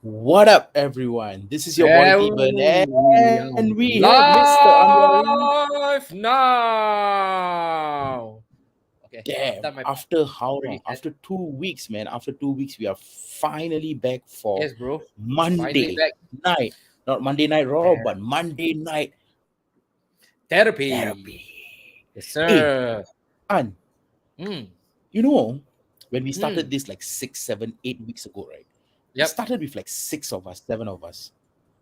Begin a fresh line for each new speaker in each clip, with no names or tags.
What up, everyone? This is your boy
And
Keeban,
we are
and we have Mr. Anwar.
live now. Okay, I've
Damn,
done my part.
after how long?
Already done.
After 2 weeks, man. After 2 weeks, we are finally back for
Yes, bro. Finally
Monday
back.
night. Not Monday Night Raw, but
Ther-
Monday Night
Therapy.
Therapy.
Yes,
Hey,
sir.
An,
Mm,
you know, when we started
mm.
this like 6, 7, 8 weeks ago, right? We
Yep.
started with like 6 of us, 7 of us.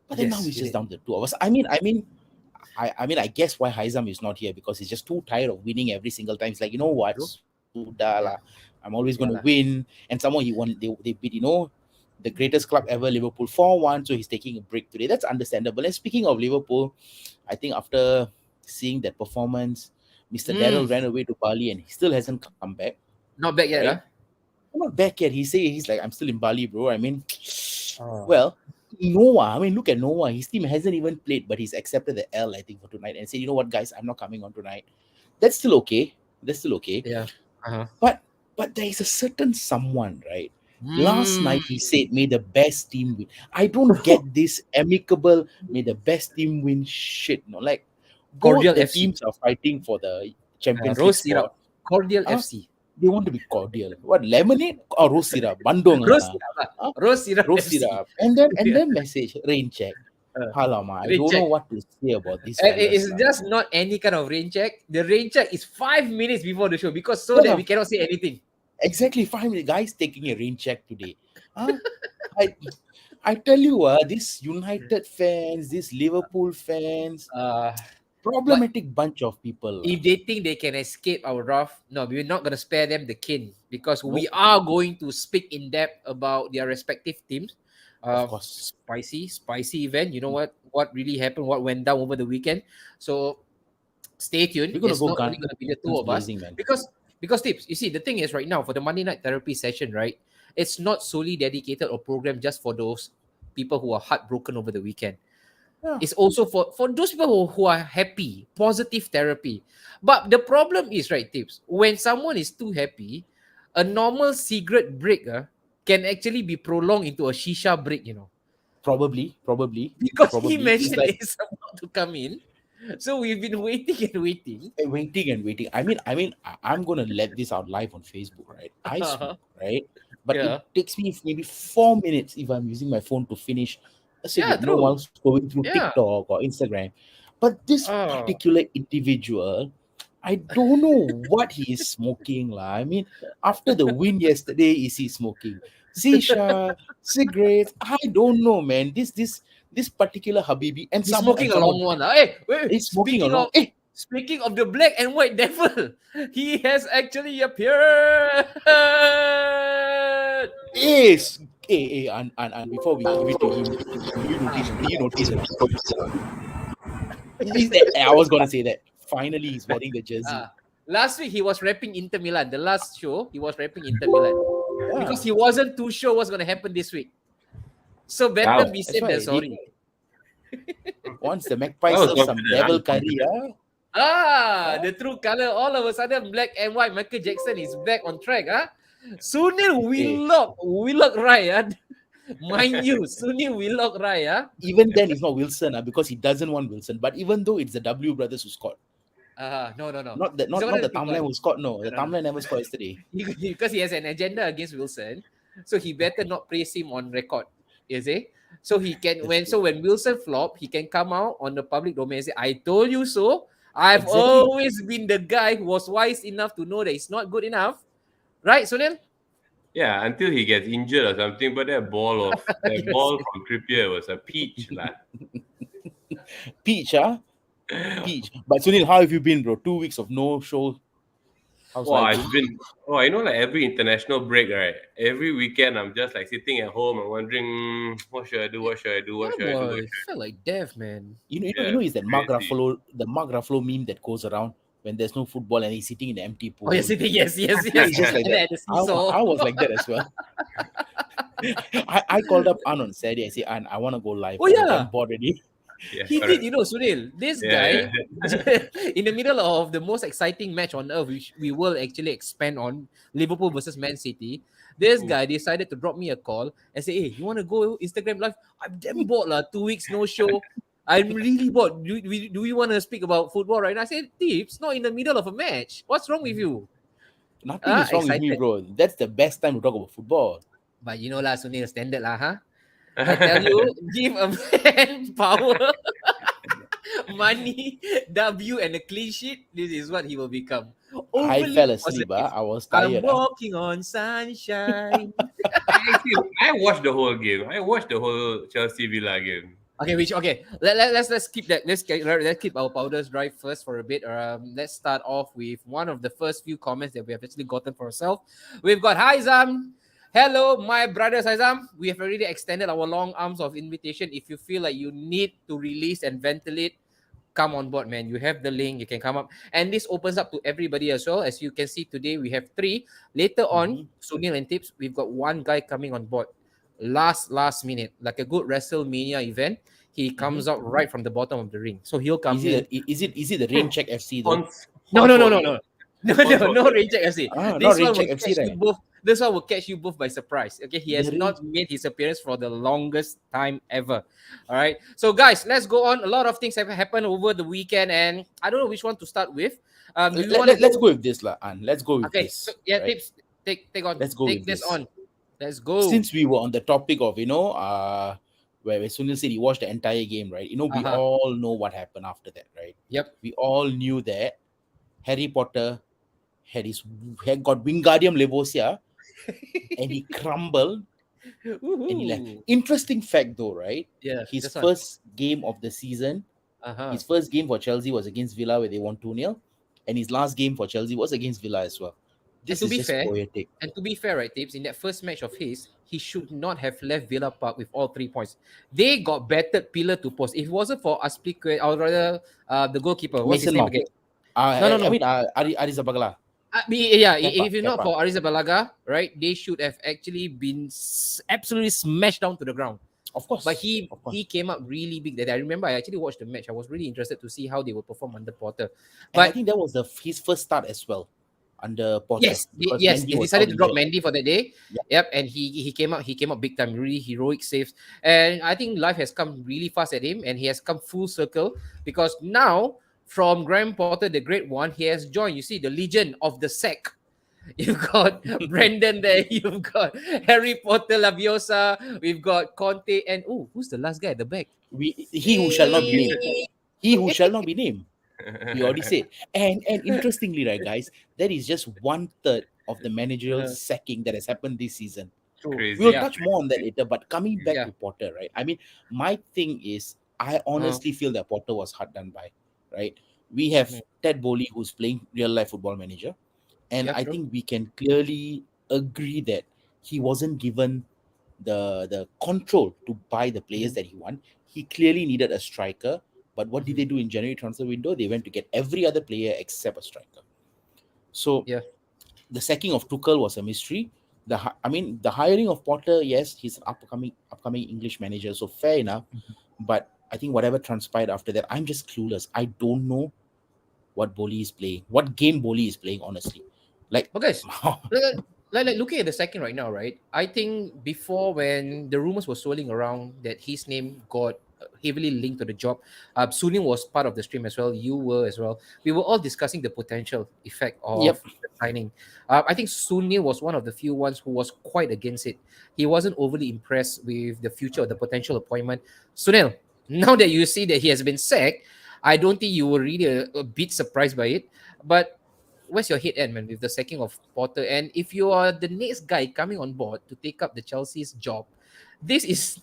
But then now
Yes,
it's
we
just
did.
down to 2 of us. I mean, I guess why Haizam is not here because he's just too tired of winning every single time. He's like, you know what,
True.
Sudah lah.
Yeah.
I'm always going to
Yeah, lah.
win. And someone he won, they beat, the greatest club ever, Liverpool 4-1. So he's taking a break today. That's understandable. And speaking of Liverpool, I think after seeing that performance, Mr. Daryl
Mm.
ran away to Bali and he still hasn't come back,
Not back yet,
right?
huh?
Not back yet. He's like, I'm still in Bali, bro. I mean,
Oh.
well, Noah. I mean, look at Noah. His team hasn't even played, but he's accepted the L, I think, for tonight and said, you know what, guys, I'm not coming on tonight. That's still okay. That's still okay.
Yeah. Uh-huh.
But there is a certain someone, right? Last
Mm.
night he said, may the best team win. I don't get this amicable, may the best team win shit. No, like both
Cordial
the
FC.
teams are fighting for the Champions League
Rose syrup.
spot.
Cordial
Huh?
FC.
They want to be cordial. What, lemonade or rose syrup? Bandung
Rose
lah.
syrup. Lah.
Huh?
Rose syrup
Rose
FC.
syrup. And then
Yeah.
message rain check.
Uh,
Halama, I
Rain
don't know
check.
what to say about these
And it
fellas.
is just not any kind of rain check. The rain check is 5 minutes before the show because so that
Yeah,
we cannot say anything.
exactly 5 minutes. Guys taking a rain check today. Huh? I I tell you, these United fans, these Liverpool fans,
Uh, but
problematic bunch of people.
if they think they can escape our wrath, no, we're not going to spare them the kin because we
Nope,
are going to speak in depth about their respective teams.
of course.
Spicy event. You know what really happened, what went down over the weekend. So stay tuned.
We're gonna
It's
go
not only
guns
going to be the two of us
blazing, man.
because tips. You see, the thing is right now for the Monday night therapy session, right? It's not solely dedicated or programmed just for those people who are heartbroken over the weekend.
Yeah,
It's also for those people who are happy, positive therapy. But the problem is, right, tips, when someone is too happy, a normal cigarette break can actually be prolonged into a shisha break,
probably.
because he
It's
mentioned
like
it's about to come in. So we've been waiting and waiting.
waiting and waiting. I'm gonna let this out live on Facebook, right? I smoke, right? But it
Yeah.
takes me maybe 4 minutes if I'm using my phone to finish a
Yeah,
cigarette. No,
true.
while scrolling through
Yeah.
TikTok or Instagram. But this
Oh.
particular individual, I don't know what he is smoking, lah. I mean, after the win yesterday, is he smoking shisha, cigarettes? I don't know, man. This particular Habibi and
He's
someone
smoking a long one. Hey, wait,
is smoking along.
speaking of the black and white devil, he has actually appeared.
Yes. And before we give it to him, do you notice or not? I was gonna say that. Finally, he's wearing the jersey.
Last week he was rapping Inter Milan. The last show he was rapping Inter Milan because
Yeah,
he wasn't too sure what's gonna happen this week. So better
Wow.
be
that's
safe
why
than sorry.
once the Magpie
I was
serves some
confident.
devil
I'm
curry,
The true color. All of a sudden, black and white. Michael Jackson is back on track. Sunil Willock Rai. Mind you, Sunil Willock Rai.
even then he's not Wilson, because he doesn't want Wilson. But even though it's the W brothers who scored,
No.
not the
He's one of
not the
the big
Tamlan
ones.
who scored. No, the
No.
Tamlan never scored yesterday.
Because he has an agenda against Wilson, so he better not praise him on record. You see? So he can when Wilson flop, he can come out on the public domain and say, "I told you so. I've
Exactly.
always been the guy who was wise enough to know that it's not good enough." Right, Sunil?
Yeah, until he gets injured or something. But that ball from Trippier was a peach, lah.
Peach. But Sunil, how have you been, bro? 2 weeks of no show. How's
Wow,
life
it's
been?
been like every international break, right? Every weekend, I'm just like sitting at home and wondering, what should I do? What should I do? What should I do?
It felt like death, man.
Is that Mark
crazy.
Ruffalo, the Mark Ruffalo meme that goes around when there's no football and he's sitting in the empty pool.
Oh, yes, yes.
It's just like
And
that.
at the seesaw.
I was like that as well. I called up An on Saturday. I said, An, I want to go live.
Oh, yeah.
I'm bored already.
Yeah,
He did,
correct.
Sunil. This
Yeah,
guy,
yeah.
in the middle of the most exciting match on earth, which we will actually expand on, Liverpool versus Man City, this
Ooh.
guy decided to drop me a call and say, "Hey, you want to go Instagram live? I'm damn bored, lah. 2 weeks no show. I'm really bored. Do we want to speak about football right now?" I said, "Tips, not in the middle of a match. What's wrong with you?"
Nothing is wrong with me,
Excited.
bro. That's the best time to talk about football.
But lah, Sunil, standard lah, huh? I tell you, give a man power, money, W, and a clean sheet. This is what he will become.
I
Overly
fell asleep.
positive.
I was
I'm
tired.
walking on sunshine.
I watched the whole game. I watched the whole Chelsea Villa game.
Okay. Let's keep that. Let's keep our powders dry first for a bit. Let's start off with one of the first few comments that we have actually gotten for ourselves. We've got Hi Zam. Hello, my brothers Azam. We have already extended our long arms of invitation. If you feel like you need to release and ventilate, come on board, man. You have the link. You can come up. And this opens up to everybody as well. As you can see today, we have three. Later on,
Mhm.
Sunil and Tips, we've got one guy coming on board. Last minute. Like a good WrestleMania event. He comes out right from the bottom of the ring. So he'll come
Is
in.
it the Rain Check FC though?
No, no, no, no,
Sponsored.
no. No,
Sponsored.
no Reject FC.
Ah, not
This
Rain
one
Check
will
FC,
catch you
right?
both. This one will catch you both by surprise. Okay, he
The
has
Rain.
not made his appearance for the longest time ever. All right. So guys, let's go on. A lot of things have happened over the weekend, and I don't know which one to start with. Do you want to
Let's
go?
go with this, lah. And let's go with
Okay. So
this,
yeah,
right?
Tips.
Let's go
Take
with
this
this.
on. Let's go.
Since we were on the topic of where Sunil said he watched the entire game, right? We
Uh-huh.
all know what happened after that, right?
Yep.
We all knew that Harry Potter had got Wingardium Leviosa and he crumbled and he left.
Woohoo.
Interesting fact though, right?
Yeah,
His
this one.
first game of the season,
Uh-huh.
his first game for Chelsea was against Villa where they won 2-0, and his last game for Chelsea was against Villa as well.
And
This
to
is
be
just
fair,
poetic.
right, Tips, in that first match of his, he should not have left Villa Park with all 3 points. They got battered pillar to post. If it wasn't for Aspilicueta, or rather, the goalkeeper, what's his
Mason
name
Mount.
again? No, no, no.
Arizabagala.
Yeah,
Kepa,
if you're not
Kepa.
for Arrizabalaga, right, they should have actually been absolutely smashed down to the ground.
Of course.
But he
Of course.
he came up really big that day. I remember I actually watched the match. I was really interested to see how they would perform under Potter.
And I
But
think that was his first start as well under Potter.
yes,
Because
yes,
Mendy
they
was
decided
out
to drop
injured.
Mandy for that day.
Yeah.
Yep, and he came up big time, really heroic saves. And I think life has come really fast at him, and he has come full circle because now from Graham Potter, the great one, he has joined. You see, the Legion of the Sack. You've got Brendan there. You've got Harry Potter Laviosa. We've got Conte, and who's the last guy at the back?
He who shall not be named. He who shall not be named. He already said. And interestingly, right, guys, that is just 1/3 of the managerial
Uh,
sacking that has happened this season.
True.
Crazy.
We'll
Yeah.
touch more on that later, but coming back
Yeah.
to Potter, right? I mean, my thing is, I honestly feel that Potter was hard done by, right? We have
Mhm.
Ted Bowley who's playing real life football manager, and
Yeah,
I
true.
think we can clearly agree that he wasn't given the control to buy the players
Mhm.
that he want. He clearly needed a striker, but what did they do in January transfer window? They went to get every other player except a striker. So
Yeah.
the sacking of Tuchel was a mystery. The hiring of Potter, yes, he's an upcoming English manager, so fair enough. But I think whatever transpired after that, I'm just clueless. I don't know what Boli is playing, what game Boli is playing, honestly. Like,
But guys, like looking at the second right now, right? I think before when the rumors were swirling around that his name got heavily linked to the job, Sunil was part of the stream as well. You were as well. We were all discussing the potential effect of
yep,
the signing. I think Sunil was one of the few ones who was quite against it. He wasn't overly impressed with the future of the potential appointment. Sunil, now that you see that he has been sacked, I don't think you were really a bit surprised by it. But where's your head at, man, with the sacking of Potter? And if you are the next guy coming on board to take up the Chelsea's job, this is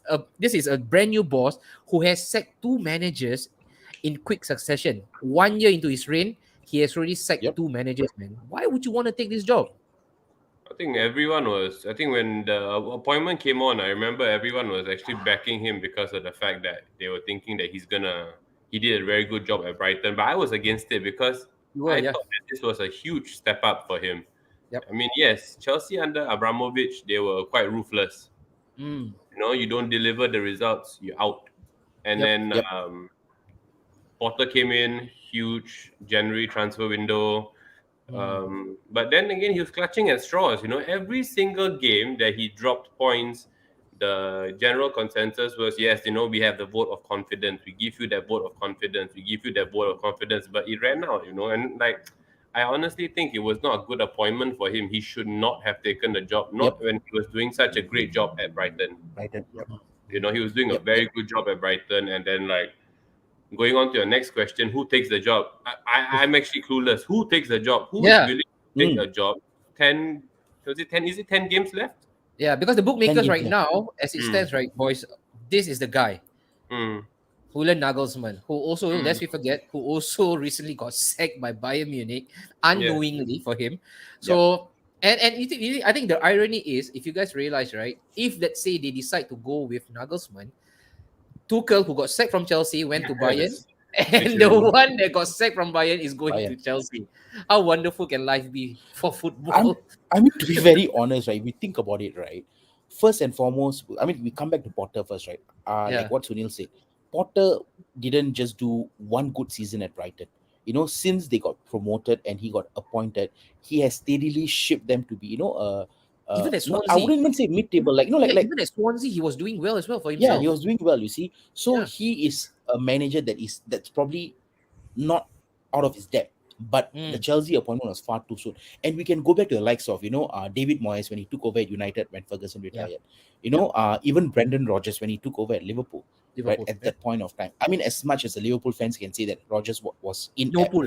a brand new boss who has sacked two managers in quick succession. 1 year into his reign, he has already sacked
yep.
two managers, man. Why would you want to take this job?
I think everyone was. I think when the appointment came on, I remember everyone was actually backing him because of the fact that they were thinking that he did a very good job at Brighton. But I was against it because
You were,
I
yeah.
thought that this was a huge step up for him.
Yep.
I mean, yes, Chelsea under Abramovich, they were quite ruthless.
Mm.
You don't deliver the results, you're out. and
Yep.
then
Yep.
Potter came in, huge January transfer window.
Mm.
But then again, he was clutching at straws. Every single game that he dropped points, the general consensus was, yes, we have the vote of confidence. We give you that vote of confidence. We give you that vote of confidence. But it ran out, and like, I honestly think it was not a good appointment for him. He should not have taken the job,
Yep.
not when he was doing such a great job at Brighton.
Brighton. Yep.
He was doing a
Yep. Yep.
very good job at Brighton, and then like going on to your next question, who takes the job? I'm actually clueless. Who takes the job? Who is
Yeah.
willing to take
Mm.
a job? 10, was it 10? Is it 10 games left?
Yeah, because the
10
bookmakers
games
right
left.
now, as it
Mm,
stands, right, boys, this is the guy,
mm,
Julian Nagelsmann, who also,
mm.
lest we forget, who also recently got sacked by Bayern Munich
Yeah.
unknowingly for him.
Yep.
So, I think the irony is, if you guys realize, right, if let's say they decide to go with Nagelsmann, Tuchel, who got sacked from Chelsea, went to Bayern,
Yes.
and the
Literally.
one that got sacked from Bayern is going to
Bayern.
Chelsea. How wonderful can life be for
I'm,
football?
I mean, to be very honest, right? We think about it, right? First and foremost, I mean, we come back to Potter first, right? Like
Yeah,
what Sunil said, Potter didn't just do one good season at Brighton. Since they got promoted and he got appointed, he has steadily shipped them to be,
even at
not, I
Swansea.
wouldn't even say mid-table, like,
Yeah,
like,
even at Swansea, he was doing well as well for
yeah, he
himself.
was doing well, you see. So
Yeah.
he is a manager that's probably not out of his depth. But the
Mm,
Chelsea appointment was far too soon. And we can go back to the likes of, David Moyes when he took over at United when Ferguson
yeah,
retired.
yeah.
Even Brendan Rodgers when he took over at Liverpool, right,
Liverpool.
at
Yeah.
that point of time. I mean, as much as the Liverpool fans can say that Rodgers was
No
inept.
pull.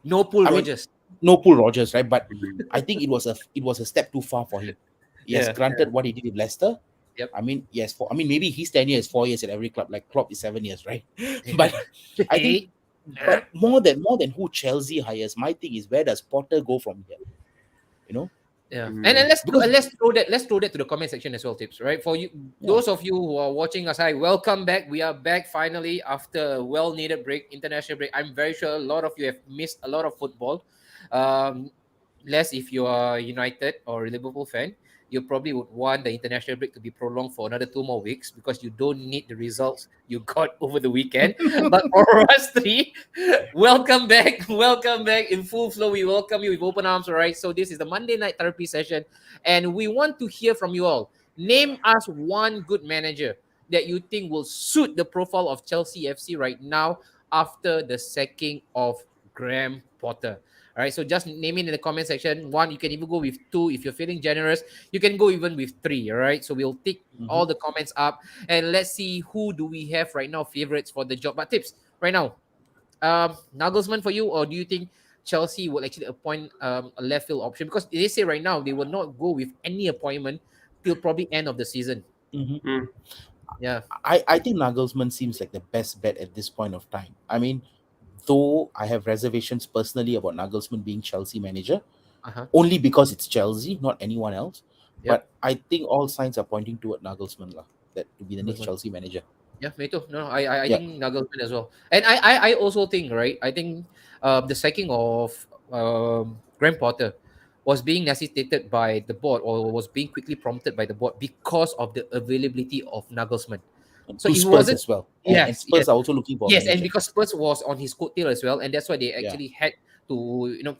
No pull,
I mean,
Rogers.
no pull Rodgers, right? But
Mm.
I think it was a step too far for him. Yes,
Yeah.
granted what he did with Leicester.
Yep.
I mean, yes, maybe his tenure is 4 years at every club, like Klopp is 7 years, right?
Yeah.
But I think, but more than who Chelsea hires, my thing is where does Potter go from here? You know,
Yeah, and
Mm.
because
let's throw that to the comment section as well, tips, right? For you,
yeah,
those of you who are watching us, hi, welcome back. We are back finally after a well-needed break, international break. I'm very sure a lot of you have missed a lot of football. Um, less if you are United or a Liverpool fan, you probably would want the international break to be prolonged for another 2 more weeks because you don't need the results you got over the weekend. But for us three, welcome back. Welcome back in full flow. We welcome you with open arms, all right? So this is the Monday night therapy session, and we want to hear from you all. Name us one good manager that you think will suit the profile of Chelsea FC right now after the sacking of Graham Potter. All right, so just name it in the comment section. One, you can even go with two if you're feeling generous. You can go even with three. All right, so we'll take
mhm,
all the comments up and let's see who do we have right now favorites for the job. But tips right now, Nagelsmann for you, or do you think Chelsea will actually appoint a left field option? Because they say right now they will not go with any appointment till probably end of the season.
mhm.
Mm.
Yeah.
I think Nagelsmann seems like the best bet at this point of time. I mean, though I have reservations personally about Nagelsmann being Chelsea manager,
Uh huh.
only because it's Chelsea, not anyone else.
Yep.
But I think all signs are pointing toward Nagelsmann lah, that to be the next
Nagelsmann.
Chelsea manager.
Yeah, me too. No, I
Yeah.
think Nagelsmann as well. And I also think, right, I think the sacking of Graham Potter was being necessitated by the board or was being quickly prompted by the board because of the availability of Nagelsmann.
And
So
to
if it
Spurs
wasn't,
as well. And
yes, yes,
Spurs are also looking for a
yes, and
manager.
because Spurs was on his coattail as well, and that's why they
Yeah.
actually had to,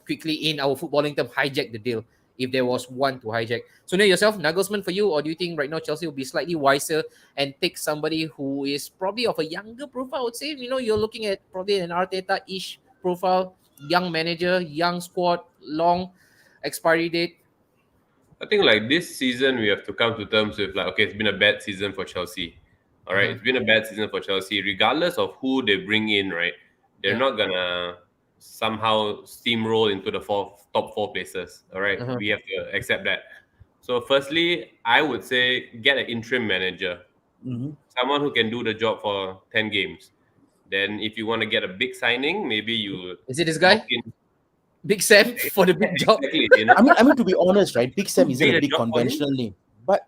quickly, in our footballing term, hijack the deal if there was one to hijack. So now yourself, Nagelsmann for you, or do you think right now Chelsea will be slightly wiser and take somebody who is probably of a younger profile? I would say, you're looking at probably an Arteta-ish profile, young manager, young squad, long expiry date.
I think like this season we have to come to terms with like, okay, it's been a bad season for Chelsea. All right,
Uh-huh.
it's been a bad season for Chelsea. Regardless of who they bring in, right, they're
Yeah.
not gonna somehow steamroll into the top four places. All right,
Uh-huh.
we have to accept that. So, firstly, I would say get an interim manager,
Hmm.
someone who can do the job for 10 games. Then, if you want to get a big signing, maybe you
Is it this
lock
guy?
in.
Big Sam for the big job?
Exactly,
I mean, to be honest, right? Big Sam isn't
doing
a
a
big
job for him.
conventional name, but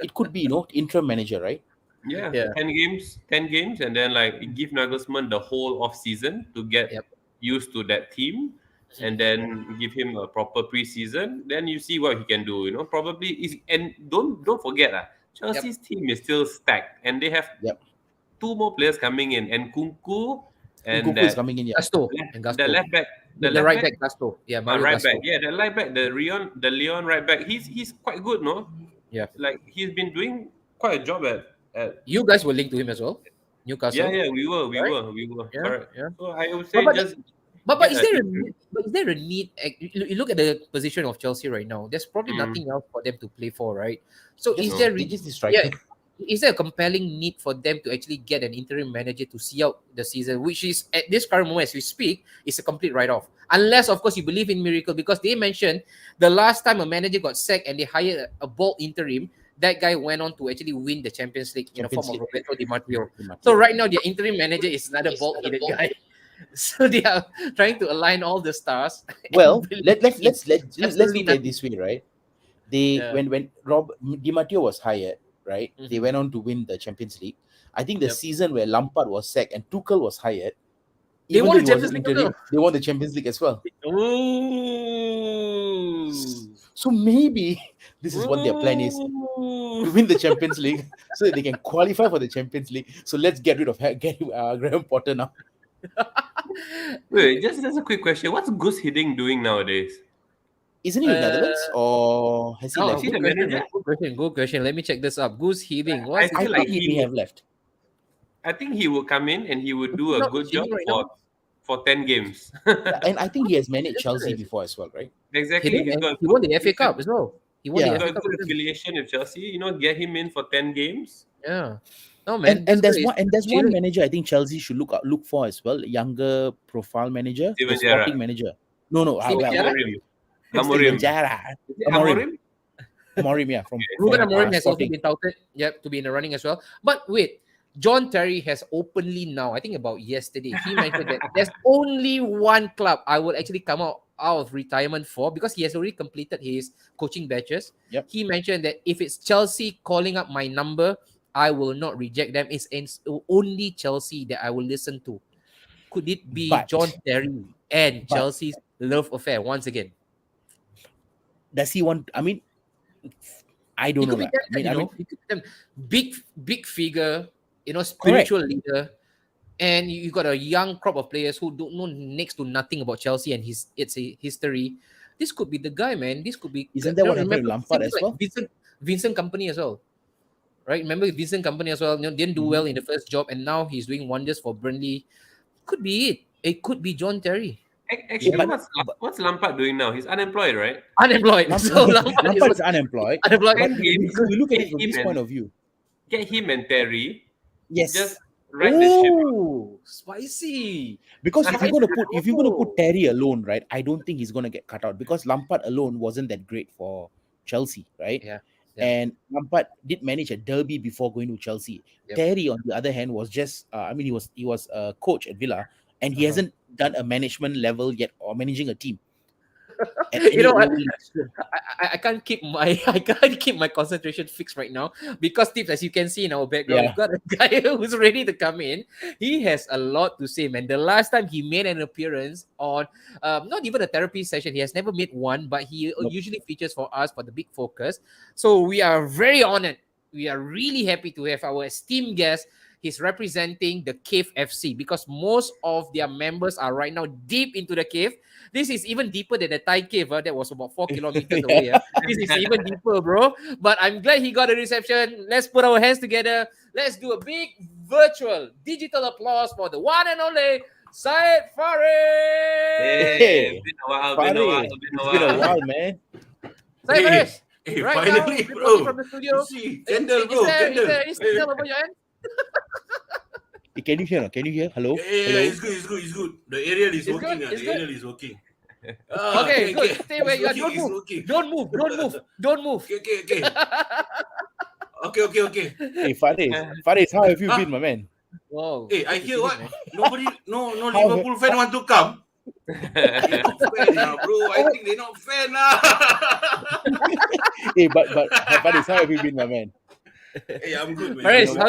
it could be, interim manager, right?
Yeah,
Yeah.
10 games, and then like give Nagelsmann the whole off season to get
Yep.
used to that team, and then give him a proper preseason. Then you see what he can do. Probably is, and don't forget
Yep.
Chelsea's team is still stacked, and they have
Yep.
two more players coming in, and Kunku and
Nkunku is coming in, yeah.
Gusto and
the
Gusto.
left back,
The right back Gusto. Yeah, Mario
right
Gusto.
back, yeah, the right back, the Leon right back. He's quite good, no?
Yeah.
Like he's been doing quite a job at.
You guys were linked to him as well, Newcastle.
Yeah, we were,
Yeah,
correct.
yeah.
So I would
But
say
but,
just
but
get
is
a
there a
interim.
need, but is there a need? You look at the position of Chelsea right now. There's probably
Mm.
nothing else for them to play for, right? So
Just,
is there
they
re-
just need striker.
yeah, is there a compelling need for them to actually get an interim manager to see out the season, which is at this current moment as we speak, is a complete write-off. Unless, of course, you believe in miracle, because they mentioned the last time a manager got sacked and they hired a bold interim, that guy went on to actually win the Champions League in the form of Roberto Di Matteo. So right now, their interim manager is another bald-headed guy. So they are trying to align all the stars.
Well,
and
let's
believe in
look
absolutely
at it this way, right? They
Yeah.
when Rob Di Matteo was hired, right? They
Mhm.
went on to win the Champions League. I think the
Yep.
season where Lampard was sacked and Tuchel was hired,
They
even
won
though
the
he was
Champions
an
League
interim,
as
they won the Champions League as well.
Ooh.
So maybe this is what their plan is, to win the Champions League so that they can qualify for the Champions League. So let's get rid of Graham Potter now.
Wait, just a quick question. What's Gus Hiddink doing nowadays?
Isn't he with Netherlands, or has he
Oh,
left?
he
good
the
question,
manager?
man. Good question. Let me check this up. Goose Heaving.
I
What's
I
feel
thought
like
he
he
may
would,
have left.
I think he would come in and he would do a
not
good
Hiddink
job
right now?
for 10 games.
And I think he has managed Chelsea before as well, right?
Exactly. He's got
He won the FA Cup as well. He won
Yeah.
the
he's
FA
got
Cup.
good
with them.
affiliation with Chelsea. You know, get him in for 10 games.
Yeah. No man.
And
this
there's
guy is
one
serious.
manager I think Chelsea should look for as well. Younger profile manager,
Steven
the sporting
Gerrard.
manager. No,
Steven Gerrard?
Amorim.
Steven Gerrard.
Is it Amorim?
Amorim, yeah, from
Ruben Amorim has also
Sporting.
been touted, to be in the running as well. But wait, John Terry has openly now, I think about yesterday, he mentioned that there's only one club I would actually come out of retirement for, because he has already completed his coaching batches.
Yep.
He mentioned that if it's Chelsea calling up my number, I will not reject them. It's only Chelsea that I will listen to. Could it be
But-
John Terry and
but-
Chelsea's love affair once again?
Does he want? I mean, I don't
He
know.
could be
lah.
tempted,
I mean,
He could be tempted. Big figure, spiritual leader, and you got a young crop of players who don't know next to nothing about Chelsea and its history. This could be the guy, man. This could be.
Isn't that what happened with
remember,
Lampard
same
as
like
well?
Vincent Company as well, right? Remember Vincent Company as well. Didn't do well in the first job, and now he's doing wonders for Burnley. Could be it. It could be John Terry.
Actually,
Yeah, but-
what's Lampard doing now? He's unemployed, right?
Unemployed. So
Lampard is unemployed.
unemployed.
But
Ten
we
games.
look at it from
Get
this
him
point
and-
of view.
Get him and Terry.
Yes,
Just right the ship.
Ooh, spicy.
because if you're gonna put
Oh.
Terry alone, right, I don't think he's gonna get cut out, because Lampard alone wasn't that great for Chelsea, right?
Yeah.
And Lampard did manage a derby before going to Chelsea.
Yep.
Terry, on the other hand, was just he was a coach at Villa, and he
Uh-huh.
hasn't done a management level yet or managing a team. At
You know
any
what?
level.
I can't keep my concentration fixed right now, because Tips, as you can see in our background,
Yeah.
we've got a guy who's ready to come in. He has a lot to say, man. The last time he made an appearance on not even a therapy session, he has never made one, but he
Nope.
usually features for us for the big focus. So we are very honored. We are really happy to have our esteemed guest. He's representing the Cave FC, because most of their members are right now deep into the cave. This is even deeper than the Thai cave. That was about 4 kilometers away. This is even deeper, bro. But I'm glad he got a reception. Let's put our hands together. Let's do a big virtual digital applause for the one and only Syed Farid.
Hey, been a while,
Farid, it's been a while, man.
Syed
Hey,
Farid.
hey,
Right
finally,
now,
bro.
reporting from the studio.
You see, candle, bro,
Is
candle.
there any signal over your end?
Hey, can you hear? Can you hear? Hello?
Yeah,
Hello?
it's good. The aerial is
It's
working.
good, it's
The
good.
aerial is working.
Okay, good. Stay where you are.
It's working.
Don't move. Don't move.
Okay. Okay.
Hey, Farid, how have you
Huh?
been, my man?
Wow.
Hey, I hear what?
Man.
Nobody, no
How-
Liverpool fan want to come. They not fan now, bro. I think they not fan now.
Hey, but Farid, how have you been, my man?
Hey, I'm good, man.
Faris, how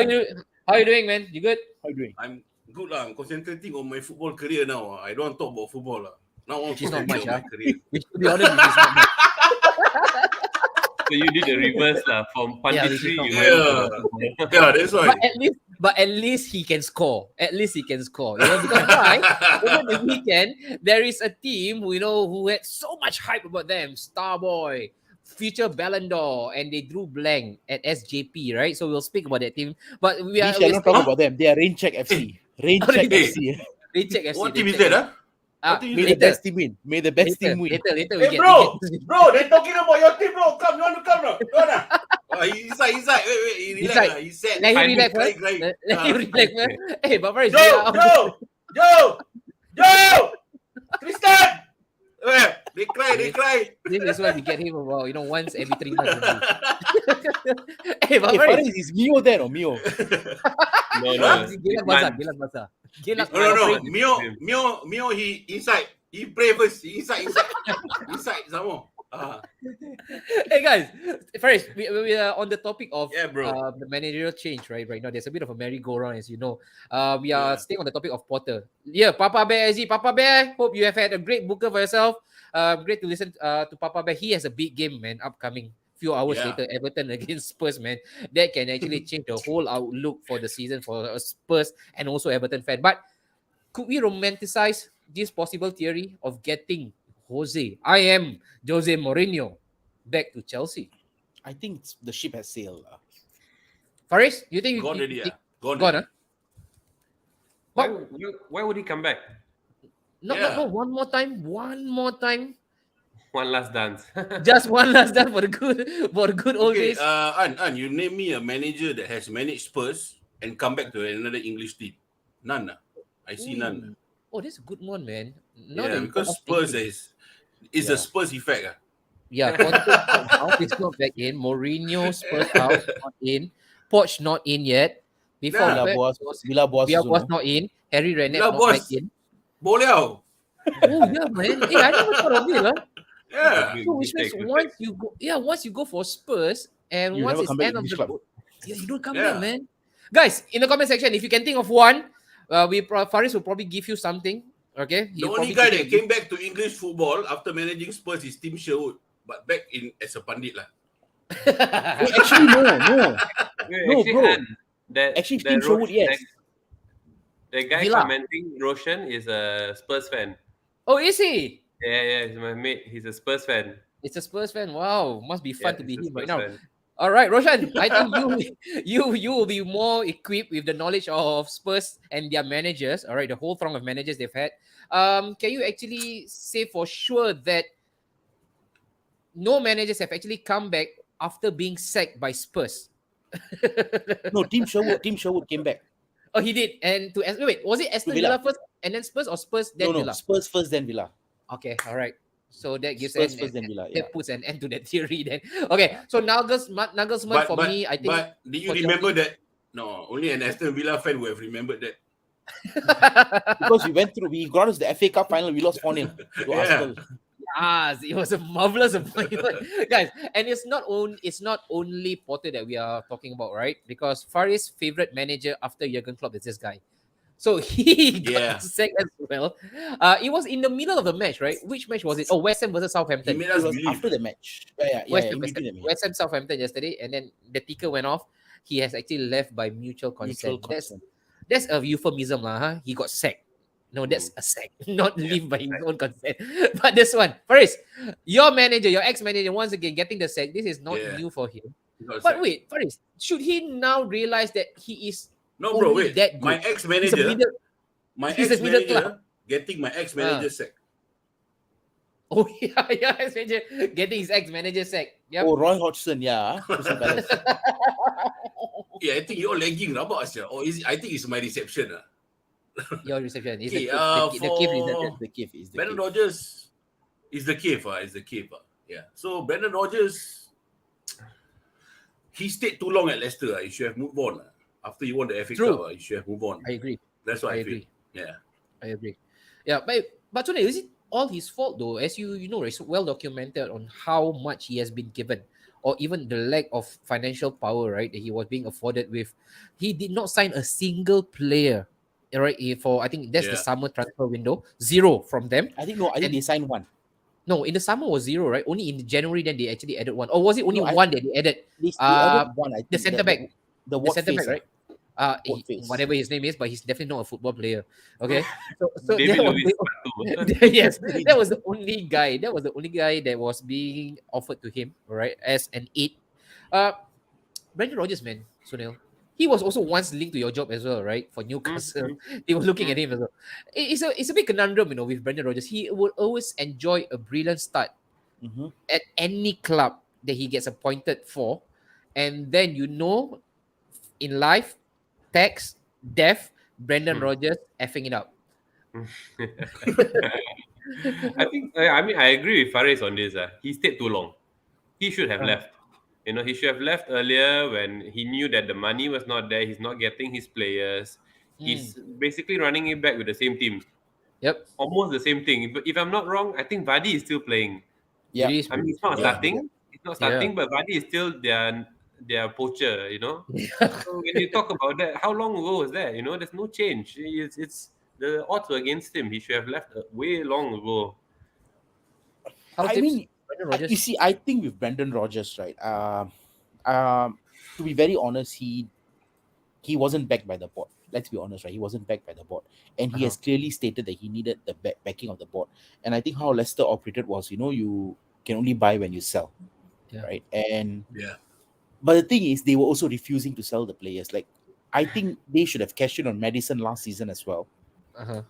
you doing, man? You good?
How you doing?
I'm good lah. I'm concentrating on my football career now. I don't want to talk about football lah. Now I'm
Which is not much,
concentrating on my career.
Which, to be honest, which is not much.
So you did the reverse lah. From
Yeah,
punditry,
this is
you
not-
went to
Yeah, that's why.
but at least he can score. At least he can score. You know, because why? Over the weekend, there is a team who had so much hype about them, Starboy, future Ballon d'Or, and they drew blank at SJP, right? So we'll speak about that team. But
We shall not talk about them. They are Rain Check FC. Rain Check
Hey.
FC.
They check FC.
What
they
team is
check
that?
Ah,
What team
May
is
the
that?
best team win. May the best team win.
Later we
Hey,
get.
bro, they're talking about your team, bro. Come, you want to come, bro? Go on. Inside. Wait, he relax.
Inside.
He said,
Let him relax
cry.
first. Let him relax first. Hey, but first,
Joe, Tristan. They cry.
This is why we get him about once every 3 months. Hey, but
Hey,
first,
Faris, is Mio there or Mio?
No.
Geylang Basah.
No. Mio, he inside. He pray first. He inside some more.
Hey guys, first we are on the topic of
Yeah, bro.
the managerial change, right? Right now, there's a bit of a merry-go-round, as you know. We are staying on the topic of Potter. Yeah, Papa Bear, Papa Bear. Hope you have had a great booker for yourself. Great to listen to Papa Bear. He has a big game, man, upcoming. Few hours later, Everton against Spurs, man. That can actually change the whole outlook for the season for Spurs and also Everton fan. But could we romanticize this possible theory of getting Jose Mourinho back to Chelsea?
I think the ship has sailed.
Faris, you think
Gone already,
gone,
Gone.
Why would he come back?
No, one more time.
One last dance.
Just one last dance for the good old
Okay,
days.
An, you name me a manager that has managed Spurs and come back to another English team. None. I see none.
Oh, that's a good one, man.
Because Spurs is a Spurs effect.
Yeah, Conte out, is not back in. Mourinho, Spurs out, not in. Poch not in yet. Before
Villa Boas
was not in. Harry Redknapp not back in.
Boleh.
Oh yeah, man. Hey, I never thought of it, huh?
Yeah.
So which means once you go for Spurs and
You
once
never
it's
come back
end of
English
the
club.
you don't come back, man. Guys, in the comment section, if you can think of one, Faris will probably give you something. Okay,
The only guy that came back to English football after managing Spurs is Tim Sherwood, but back in as a pandit lah.
Actually, no. No, bro. Actually, Tim Sherwood, yes.
The guy
Villa.
commenting, Roshan, is a Spurs fan.
Oh, is he?
Yeah, he's my mate. He's a Spurs fan.
It's a Spurs fan. Wow, must be fun to be
he's a
him right
Spurs
now.
fan.
All right, Roshan, I think you will be more equipped with the knowledge of Spurs and their managers. All right, the whole throng of managers they've had. Can you actually say for sure that no managers have actually come back after being sacked by Spurs?
No, Tim Sherwood came back.
Oh, he did. And wait, was it Aston
Villa.
Villa first and then Spurs, or Spurs then
No,
Villa?
Spurs first, then Villa.
Okay, all right. So that gives
Spurs first, then Villa. Yeah.
that puts an end to that theory then. Okay, so Nagelsmann for me, I think.
But did you remember that? No, only an Aston Villa fan would have remembered that.
Because we got us the FA Cup final, we lost 4-0 to Arsenal.
Yes, it was a marvelous appointment, guys. And it's not only Potter that we are talking about, right? Because Faris' favorite manager after Jurgen Klopp is this guy. So he got sacked as well. It was in the middle of the match, right? Which match was it? Oh, West Ham versus Southampton.
He made
It
us
was
believe.
after the match. Yeah,
West Ham Southampton yesterday, and then the ticker went off. He has actually left by mutual consent. That's a euphemism, huh? He got sacked. No, that's a sack, not leave by his own consent. But this one, Faris, your manager, your ex-manager, once again getting the sack. This is not new for him. But wait, Faris, should he now realize that he is
No, bro, wait.
that good?
My ex-manager getting my ex-manager sacked.
Oh yeah, ex-manager getting his ex-manager sacked. Yep.
Oh, Roy Hodgson, yeah. Crystal Palace.
Yeah, I think you're lagging, rabak sia. Or is it, I think it's my reception.
Your reception is
Okay,
the cave reception.
The cave is the
Brendan
cave.
Rodgers is the cave. Yeah. So Brendan Rodgers, he stayed too long at Leicester. You should have moved on. After you won the FA Cup, you should have moved on.
I agree.
That's what I
agree.
feel. Yeah.
I agree. Yeah, but today, is it all his fault though? As you know, it's well documented on how much he has been given, or even the lack of financial power, right, that he was being afforded with. He did not sign a single player, right? For I think that's the summer transfer window, 0 from them.
I think they signed one.
No, in the summer was 0, right? Only in January then they actually added one. Or was it only
No,
one that they added?
They added one. I think
The centre back.
The
The centre back,
face,
right?
What face?
Whatever his name is, but he's definitely not a football player. Okay, so that
David
was
Luiz Patu.
yes, that was the only guy. That was the only guy that was being offered to him, all right, as an aid. Uh, Brendan Rodgers, man, Sunil. He was also once linked to your job as well, right? For Newcastle,
Mm,
they were looking
mm,
at him as well. It's a big conundrum, with Brendan Rodgers. He will always enjoy a brilliant start
Mm-hmm.
at any club that he gets appointed for, and then in life, tax, death, Brendan
mm.
Rodgers effing it up.
I think I mean I agree with Faris on this. He stayed too long. He should have
Uh,
left. He should have left earlier when he knew that the money was not there. He's not getting his players.
mm,
He's basically running it back with the same team,
yep,
almost the same thing. But if I'm not wrong, I think Vardy is still playing.
it
Yeah.
is.
I mean, he's not
Yeah.
starting. He's not
Yeah.
starting, but Vardy is still their poacher. So when you talk about that, how long ago was that? There's no change. It's the odds were against him. He should have left way long ago.
How
I
tips
mean,
Brendan
you
Rodgers?
see, I think with Brendan Rodgers, right? To be very honest, he wasn't backed by the board. Let's be honest, right? He wasn't backed by the board, and he
Uh-huh.
has clearly stated that he needed the backing of the board. And I think how Leicester operated was, you can only buy when you sell,
Yeah.
right? And
Yeah.
but the thing is, they were also refusing to sell the players. Like, I think they should have cashed in on Madison last season as well,
Uh-huh.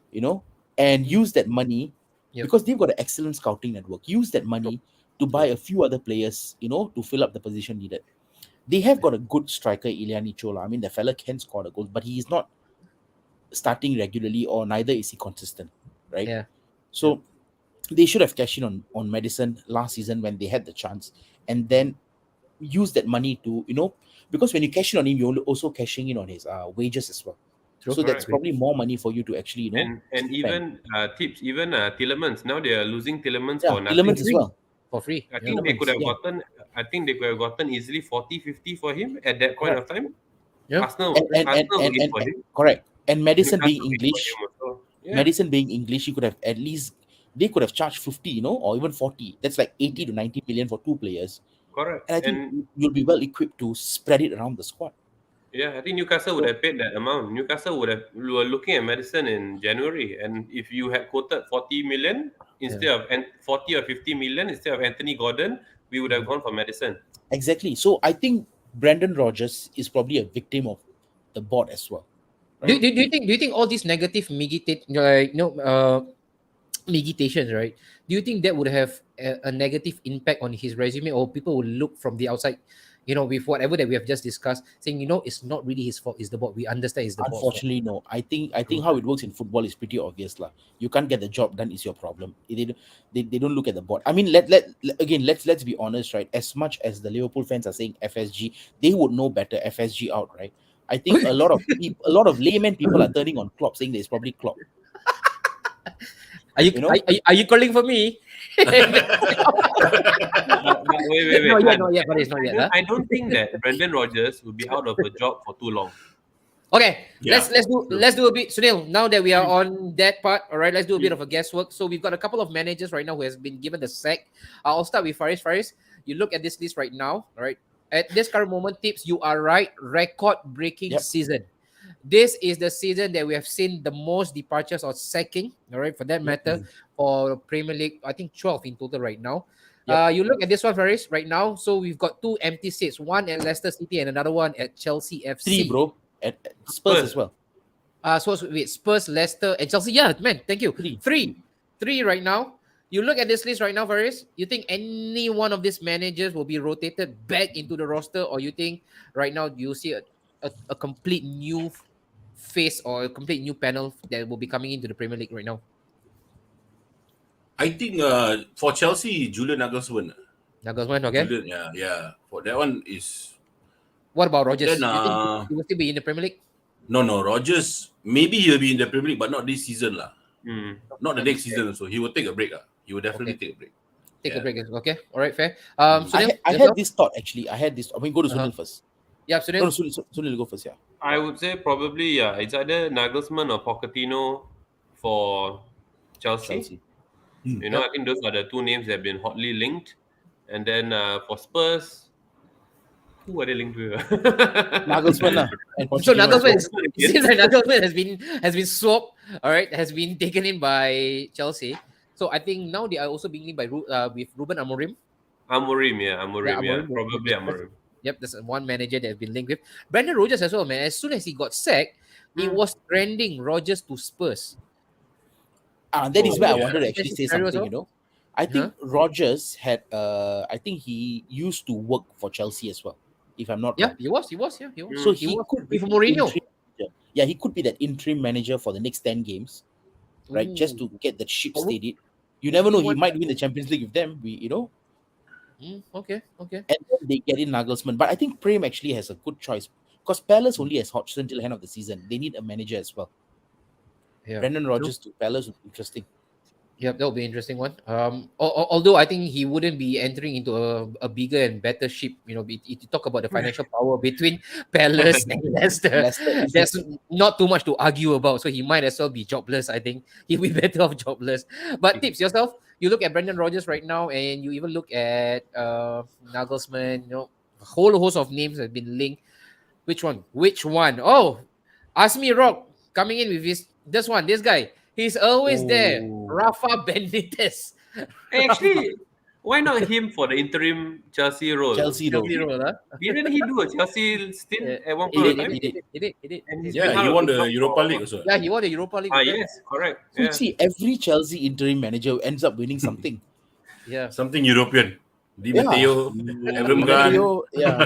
and use that money
Yep.
because they've got an excellent scouting network. Use that money to buy
True.
a few other players, to fill up the position needed. They have got a good striker, Iliani Chola. I mean, the fella can score the goals, but he is not starting regularly, or neither is he consistent, right?
Yeah.
So they should have cashed in on Madison last season when they had the chance, and then use that money to, because when you cash in on him, you're also cashing in on his wages as well.
True.
So that's
Correct.
probably more money for you to actually,
And
spend.
even tips, even Tillemans. Now they are losing Tillemans
Yeah,
for nothing.
Tillemans as well.
For free.
I
Yeah.
think they could
Tillemans,
have
yeah.
gotten. I think they could have gotten easily 40, 50 for him at that point
Correct.
of time.
Yeah.
Arsenal will in for him.
Correct. And Madison being
Newcastle will in for
English,
him also. Yeah,
Madison being English, you could have at least they could have charged 50, or even 40. That's like 80 to 90 million for two players.
correct.
And I think
And
you'll be well equipped to spread it around the squad.
yeah, I think Newcastle would
So,
have paid that amount. Newcastle we were looking at Madison in January, and if you had quoted 40 million instead of 40 or 50 million instead of Anthony Gordon, we would have gone for Madison.
exactly. So I think Brandon Rodgers is probably a victim of the board as well.
Do you think all these negative migitations, right? Do you think that would have a negative impact on his resume, or people will look from the outside, with whatever that we have just discussed, saying, it's not really his fault, it's the board. We understand it's the board's fault.
Unfortunately, no. I think how it works in football is pretty obvious, lah. You can't get the job done is your problem. They don't look at the board. I mean, again, let's be honest, right? As much as the Liverpool fans are saying FSG, they would know better. FSG out, right? I think a lot of people, a lot of layman people are turning on Klopp, saying that it's probably Klopp.
Are you,
You know?
are you calling for me?
Wait.
Not yet, but it's not yet. Huh?
I don't think that Brendan Rodgers will be out of a job for too long.
Okay,
Yeah,
let's do a bit, Sunil. Now that we are on that part, all right, let's do a bit of a guesswork. So we've got a couple of managers right now who has been given the sack. I'll start with Faris. Faris, you look at this list right now, all right. At this current moment, tips, you are right. Record-breaking
Yep.
season. This is the season that we have seen the most departures or sacking, all right, for that matter, for Premier League. I think 12 in total right now.
Yep.
You look at this one, Faris, right now. So we've got 2 empty seats, one at Leicester City and another one at Chelsea FC.
3, bro. At Spurs as well.
So wait, Spurs, Leicester, and Chelsea. Yeah, man, thank you.
3.
Three right now. You look at this list right now, Faris. You think any one of these managers will be rotated back into the roster, or you think right now you see a complete new face or a complete new panel that will be coming into the Premier League right now?
I think for Chelsea, Julian Nagelsmann.
Nagelsmann, okay.
Julian, yeah. For that one is
What about Rodgers?
Then,
You think he will still be in the Premier League?
no. Rodgers, maybe he'll be in the Premier League, but not this season lah. Not the next season. So he will take a break. He will definitely take a break.
Take a break. Okay. All right, fair.
I
Sunil,
had
yourself?
this thought actually. I had this. I mean, go to Sunil first.
Yeah,
No,
Sunil.
Sunil go first. Yeah.
I would say probably it's either Nagelsmann or Pochettino for Chelsea.
Chelsea.
I think those are the two names that have been hotly linked. And then for Spurs, Who are they linked with?
Nagelsmann lah, and
So
Pochettino as
Nagelsmann,
well.
it seems like Nagelsmann has been swapped. All right, has been taken in by Chelsea. So I think now they are also being linked by with Ruben Amorim.
Amorim,
Yeah,
yeah.
Amorim.
Probably Amorim.
Yep, there's one manager that has been linked with Brandon Rodgers as well, man. As soon as he got sacked, it was trending Rodgers to Spurs.
That is
Oh,
where I
yeah.
wanted to actually say something. I think Rodgers had. I think he used to work for Chelsea as well, if I'm not
Yeah,
wrong.
he was. Yeah, he was.
So
He
he
was
could be
with
the
Mourinho.
interim manager. Yeah, he could be that interim manager for the next 10 games, right? Just to
Ooh.
get that ship
But would-
steadied. You never know, he
want
might win the Champions League with them.
Okay.
And then they get in Nagelsmann. But I think Prem actually has a good choice because Palace only has Hodgson till the end of the season. They need a manager as well.
Yeah.
Brendan Rodgers to Palace would be interesting.
Yep, that would be an interesting one. Although I think he wouldn't be entering into a bigger and better ship. If you talk about the financial power between Palace and Leicester,
Leicester,
there's not too much to argue about. So he might as well be jobless. I think he'll be better off jobless. But tips yourself. You look at Brendan Rodgers right now, and you even look at Nagelsmann. A whole host of names have been linked. Which one? Oh, ask me, Rock coming in with this guy. He's always there.
Oh.
Rafa Benitez.
Hey, actually, why not him for the interim Chelsea role?
Chelsea though.
Chelsea role, huh?
Didn't he do a Chelsea stint
Yeah.
at one
He
point
did,
of time?
he did, he did, he did.
And he's
Yeah,
been
he
out of
won
the
the
club
Europa
for-
League also.
Yeah, he won the Europa League. with them.
Yes, correct.
So
Yeah.
see, every Chelsea interim manager ends up winning something.
Yeah.
Something European. Di
Yeah.
Matteo, Avram Grant.
Matteo, yeah.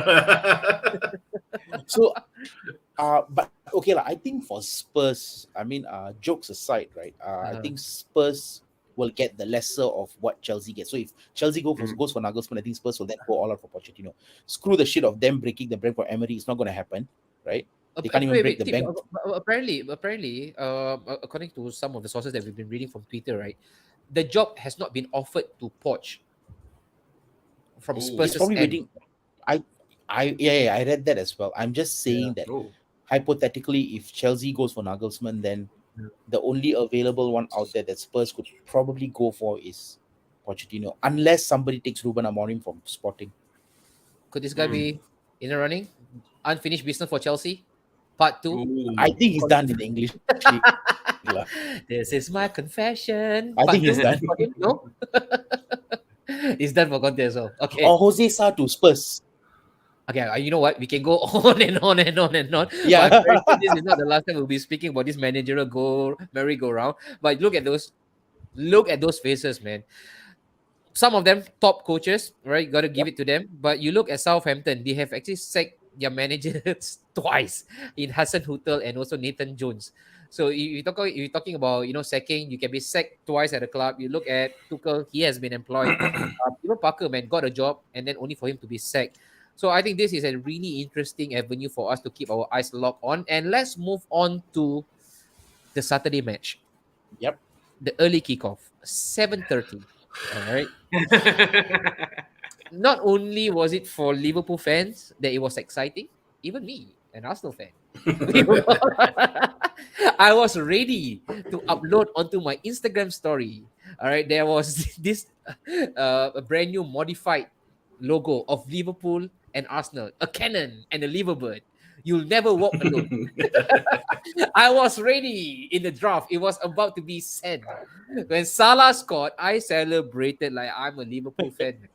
So, but okay lah. I think for Spurs, I mean, jokes aside, right? I think Spurs will get the lesser of what Chelsea gets. So if Chelsea goes for Nagelsmann, I think Spurs will then go all out for Pochettino. Screw the shit of them breaking the bank for Emery. It's not going to happen, right? They can't even break the bank.
Apparently, according to some of the sources that we've been reading from Twitter, right, the job has not been offered to Poch from Spurs.
He's probably waiting. I read that as well. I'm just saying that
Oh.
hypothetically, if Chelsea goes for Nagelsmann, then the only available one out there that Spurs could probably go for is Pochettino, unless somebody takes Ruben Amorim from Sporting.
Could this guy be in the running? Unfinished business for Chelsea, part 2.
Ooh.
I think he's done in the English league. lah.
This is my confession.
I think
Part
he's
two
done.
for him, no? He's done for Conte as well. Okay.
Or Jose Sa to Spurs.
Okay, you know what? We can go on and on and on and on.
Yeah.
But I'm very sure this is not the last time we'll be speaking about this managerial merry-go-round. But look at those faces, man. Some of them top coaches, right? Got to give it to them. But you look at Southampton, they have actually sacked their managers twice in Hassan Hutel and also Nathan Jones. So if you're talking about sacking, you can be sacked twice at a club. You look at Tuchel, he has been employed. Even Parker, man, got a job and then only for him to be sacked. So I think this is a really interesting avenue for us to keep our eyes locked on. And let's move on to the Saturday match.
Yep.
The early kickoff, 7:30. All right. Not only was it for Liverpool fans that it was exciting, even me, an Arsenal fan. I was ready to upload onto my Instagram story. All right, there was this a brand new modified logo of Liverpool and Arsenal, a cannon and a liverbird. You'll never walk alone. I was ready in the draft. It was about to be sent. When Salah scored, I celebrated like I'm a Liverpool fan.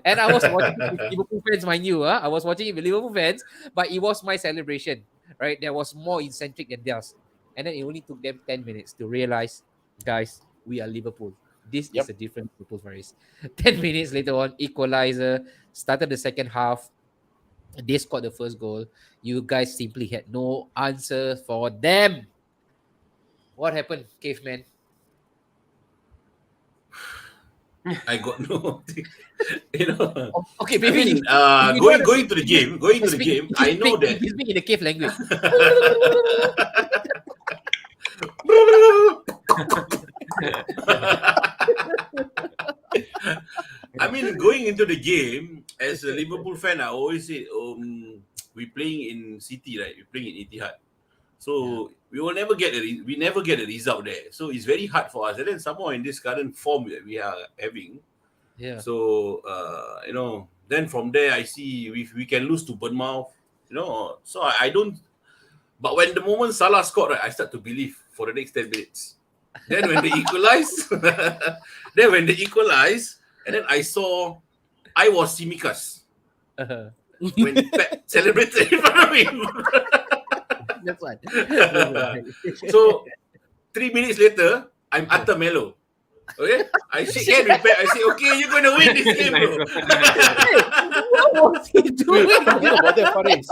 And I was watching it with Liverpool fans, mind you. I was watching it with Liverpool fans, but it was my celebration, right? There was more eccentric than theirs. And then it only took them 10 minutes to realize, guys, we are Liverpool. This is a different Liverpool Faris. 10 minutes later on, equalizer, started the second half. They scored the first goal. You guys simply had no answer for them. What happened, Caveman?
I got no.
Okay,
I
maybe
mean, going to the game. I know that.
He's speaking in the cave language.
I mean, going into the game as a Liverpool fan, I always say, we playing in City, right? We're playing in Etihad, so we will never get we never get a result there. So it's very hard for us. And then somehow in this current form that we are having,
Yeah.
so Then from there, I see we can lose to Bournemouth. So I don't. But when the moment Salah scored, right, I start to believe for the next 10 minutes. Then when they equalize, and then I was Simikas when Pep celebrated in front of him.
That's why.
So 3 minutes later, I'm Atta Melo. Okay, I shake hand with Pep. I say, okay, you're gonna win this game, bro.
What was he doing?
Wait, talking about that, Faris.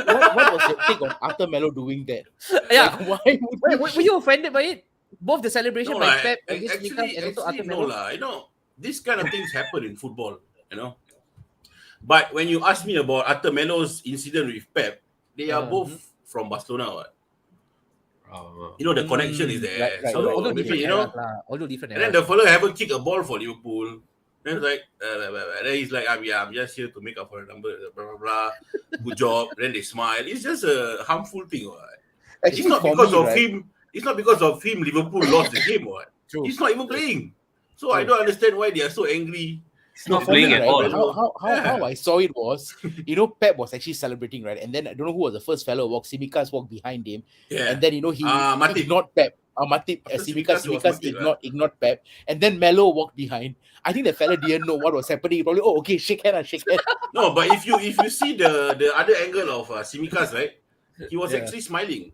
What was your take on Arthur Melo doing that?
Yeah.
Like, why would
Wait, were you offended by it? Both the celebration
No,
by
lah,
Pep against Newcastle and also Arthur
no
Melo.
lah. These kind of things happen in football. But when you ask me about Arthur Melo's incident with Pep, they are both from Barcelona. What? The connection is there.
right,
So
Although
maybe,
different eras lah. Although different
and then
eras.
the fellow haven't kicked a ball for Liverpool. Then it's like, then he's like, I'm just here to make up for a number, blah, blah, blah. Good job. Then they smile. It's just a harmful thing. What? It's
Actually,
not
for
because
me,
of
right?
him. It's not because of him Liverpool lost the game. What?
True.
He's not even playing. So I don't understand why they are so angry.
not
For me,
playing at
right,
all.
How I saw it was, Pep was actually celebrating, right? And then I don't know who was the first fellow walk. Simikas walked behind him,
Yeah.
and then he
Matip.
ignored Pep. Matip,
After
Simikas
Tsimikas, it was Matip,
ignored Pep, and then Melo walked behind. I think the fella didn't know what was happening. He probably, okay, shake hand.
No, but if you see the other angle of Simikas, right? He was
Yeah.
actually smiling.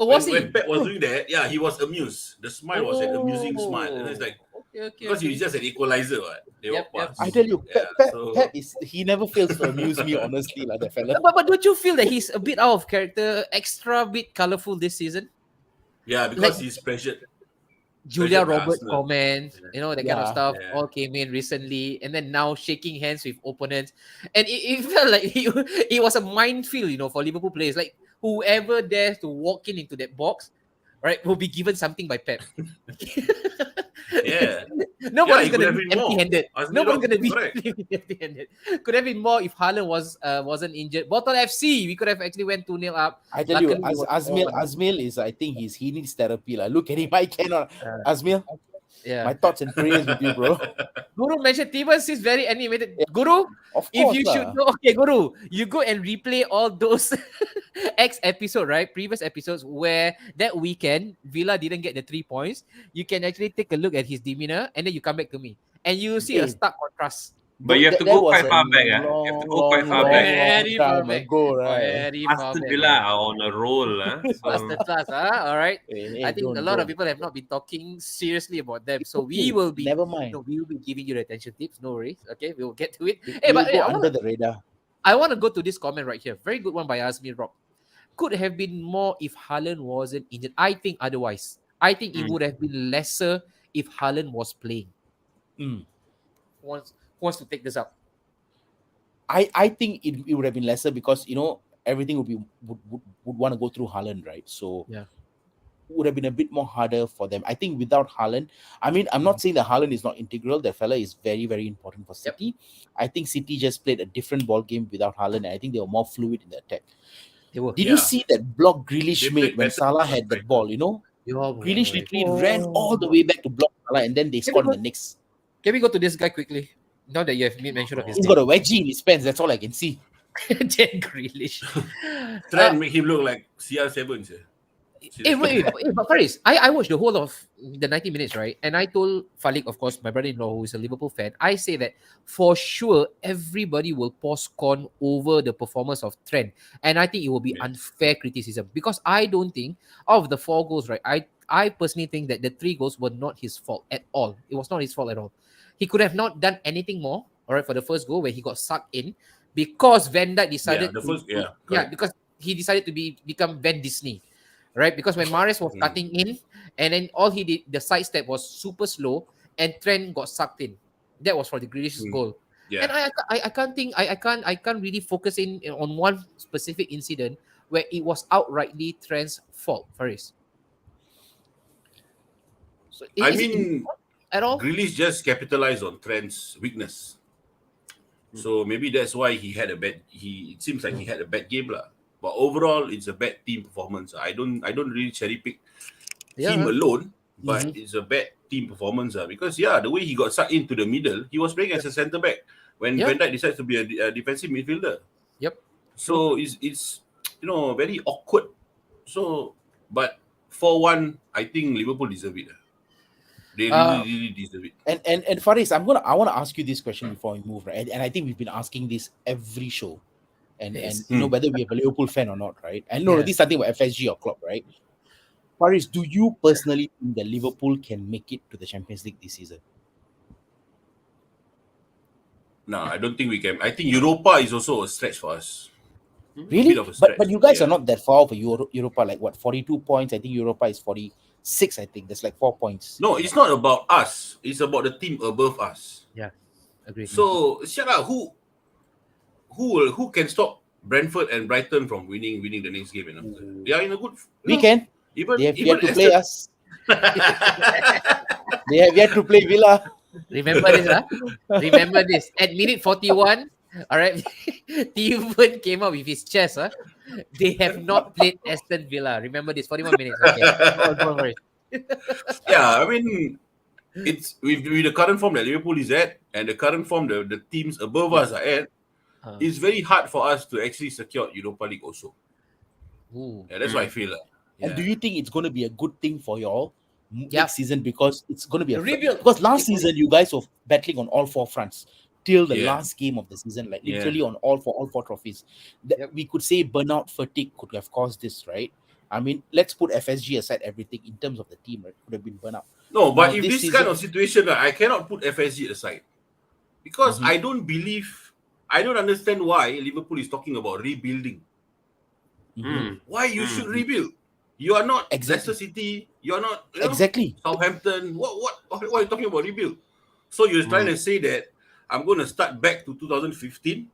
Oh, was he?
When Pep was doing that, yeah, he was amused. The smile was an amusing smile. And it's like,
Okay.
because he's just an equalizer, right? They
Yep,
walk past.
I tell you,
Yeah,
Pep he never fails to amuse me, honestly, like that fella.
But don't you feel that he's a bit out of character, extra bit colourful this season?
Yeah, because
like-
he's pressured.
Julia
Pressure by
Roberts
Arsenal.
comments, that kind of
Yeah,
stuff
yeah.
all came in recently, and then now shaking hands with opponents, and it felt like it was a minefield, for Liverpool players. Like whoever dares to walk into that box, right, will be given something by Pep.
Yeah.
Nobody's
he could
gonna
have
be
been more.
empty-handed.
Asmi
Nobody's
Rock,
gonna be
correct.
empty-handed. Could have been more if Haaland wasn't injured. Bottle FC, we could have actually went 2-0 up.
I tell you,
Luckily, it was
Azmil is, I think he needs therapy. Like, look at him, I cannot. Azmil,
Yeah.
my thoughts and prayers with you, bro.
Guru mentioned Tibas is very animated.
Yeah.
Guru,
Of
if
course,
you should know, okay, Guru, you go and replay all those previous episodes where that weekend Villa didn't get the 3 points. You can actually take a look at his demeanor and then you come back to me and you see a
Okay.
stark contrast.
But you have to
That
go
was
quite
a
far back. You have to go quite far back.
Very far
time
back.
ago, right?
Very far
Aston
back.
Villa are on a roll. So,
Masterclass, all right.
Hey,
I think
don't-
a lot of
don't.
people have not been talking seriously about them, so we
Okay,
will be
never mind.
no, we will be giving you the attention tips. No worries. Okay, we will get to it.
We
Hey, but
will
hey,
go
I
under the radar.
want to go to this comment right here. Very good one by Azmi Rock. Could have been more if Haaland wasn't injured. I think otherwise. I think it would have been lesser if Haaland was playing.
Mm.
Who wants to take this up?
I think it would have been lesser because everything would want to go through Haaland, right? So
Yeah.
would have been a bit more harder for them. I think without Haaland, I mean, I'm not saying that Haaland is not integral. That fella is very, very important for City. I think City just played a different ball game without Haaland, and I think they were more fluid in the attack.
They were.
Did
Yeah.
you see that block Grealish
They
made
played
when
better.
Salah had that ball? Grealish literally ran all the way back to block Salah, and then they scored in the next.
Can we go to this guy quickly? Now that you have made mention of his
He's got a wedgie in his pants. That's all I can see.
Jack Grealish.
Trent make him look like CR7. Sir.
Wait, but Faris, I watched the whole of the 90 minutes, right? And I told Falik, of course, my brother-in-law, who is a Liverpool fan, I say that for sure everybody will pause con over the performance of Trent, and I think it will be unfair criticism because I don't think out of the 4 goals, right? I personally think that the 3 goals were not his fault at all. It was not his fault at all. He could have not done anything more, all right, for the first goal where he got sucked in because Van Dijk decided because he decided to become Van Disney. Right, because when Mahrez was cutting in, and then all he did, the side step was super slow, and Trent got sucked in. That was for the Grealish's goal.
Yeah.
And I can't really focus in on one specific incident where it was outrightly Trent's fault. Faris. So
I
is it
mean,
at all?
Grealish just capitalized on Trent's weakness. So maybe that's why he had a bad. It seems like he had a bad game lah. But overall, it's a bad team performance. I don't really cherry pick him alone, but it's a bad team performance because the way he got sucked into the middle, he was playing as a centre back. when
Yep.
Van Dijk decides to be a defensive midfielder.
Yep.
So it's very awkward. So, but 4-1, I think Liverpool deserve it. They really deserve it.
And Faris, I want to ask you this question before we move, right? And I think we've been asking this every show, and
Yes.
whether we have a Liverpool fan or not, right? And no,
Yeah.
this is something about FSG or club, right? Faris, do you personally think that Liverpool can make it to the Champions League this season?
No, I don't think we can. I think Europa is also a stretch for us.
Really?
Bit of a stretch.
But you guys
Yeah.
are not that far off Europa, like what, 42 points? I think Europa is 46, I think. There's like 4 points.
No, it's not about us. It's about the team above us.
Agreed.
So, shut up. Who can stop Brentford and Brighton from winning the next game? They are in a good.
We can.
Even
They have
even
yet to play us. They have yet to play Villa.
Remember this, huh? Remember this. At minute 41, all right, Steven came up with his chest, huh? They have not played Aston Villa. Remember this, 41 minutes. Okay. Go on,
Yeah, I mean, it's with the current form that Liverpool is at, and the current form the teams above us are at. It's very hard for us to actually secure Europa League also.
Ooh.
Yeah, that's what I feel.
And do you think it's going to be a good thing for y'all
Yep.
next season, because it's going to be a
Rebuild.
Because last season you guys were battling on all four fronts till the
Yeah.
last game of the season, like
Yeah.
literally on all four trophies.
Yep.
We could say burnout fatigue could have caused this, right? I mean, let's put FSG aside everything in terms of the team, right? Could have been burnout.
No, but
Now,
if
this
this kind
season-
of situation, I cannot put FSG aside because
Mhm.
I don't understand why Liverpool is talking about rebuilding.
Mm.
Why you should rebuild? You are not
Exactly.
Leicester City. You are not
Exactly.
Southampton. What are you talking about rebuild? So you're trying to say that I'm going to start back to 2015.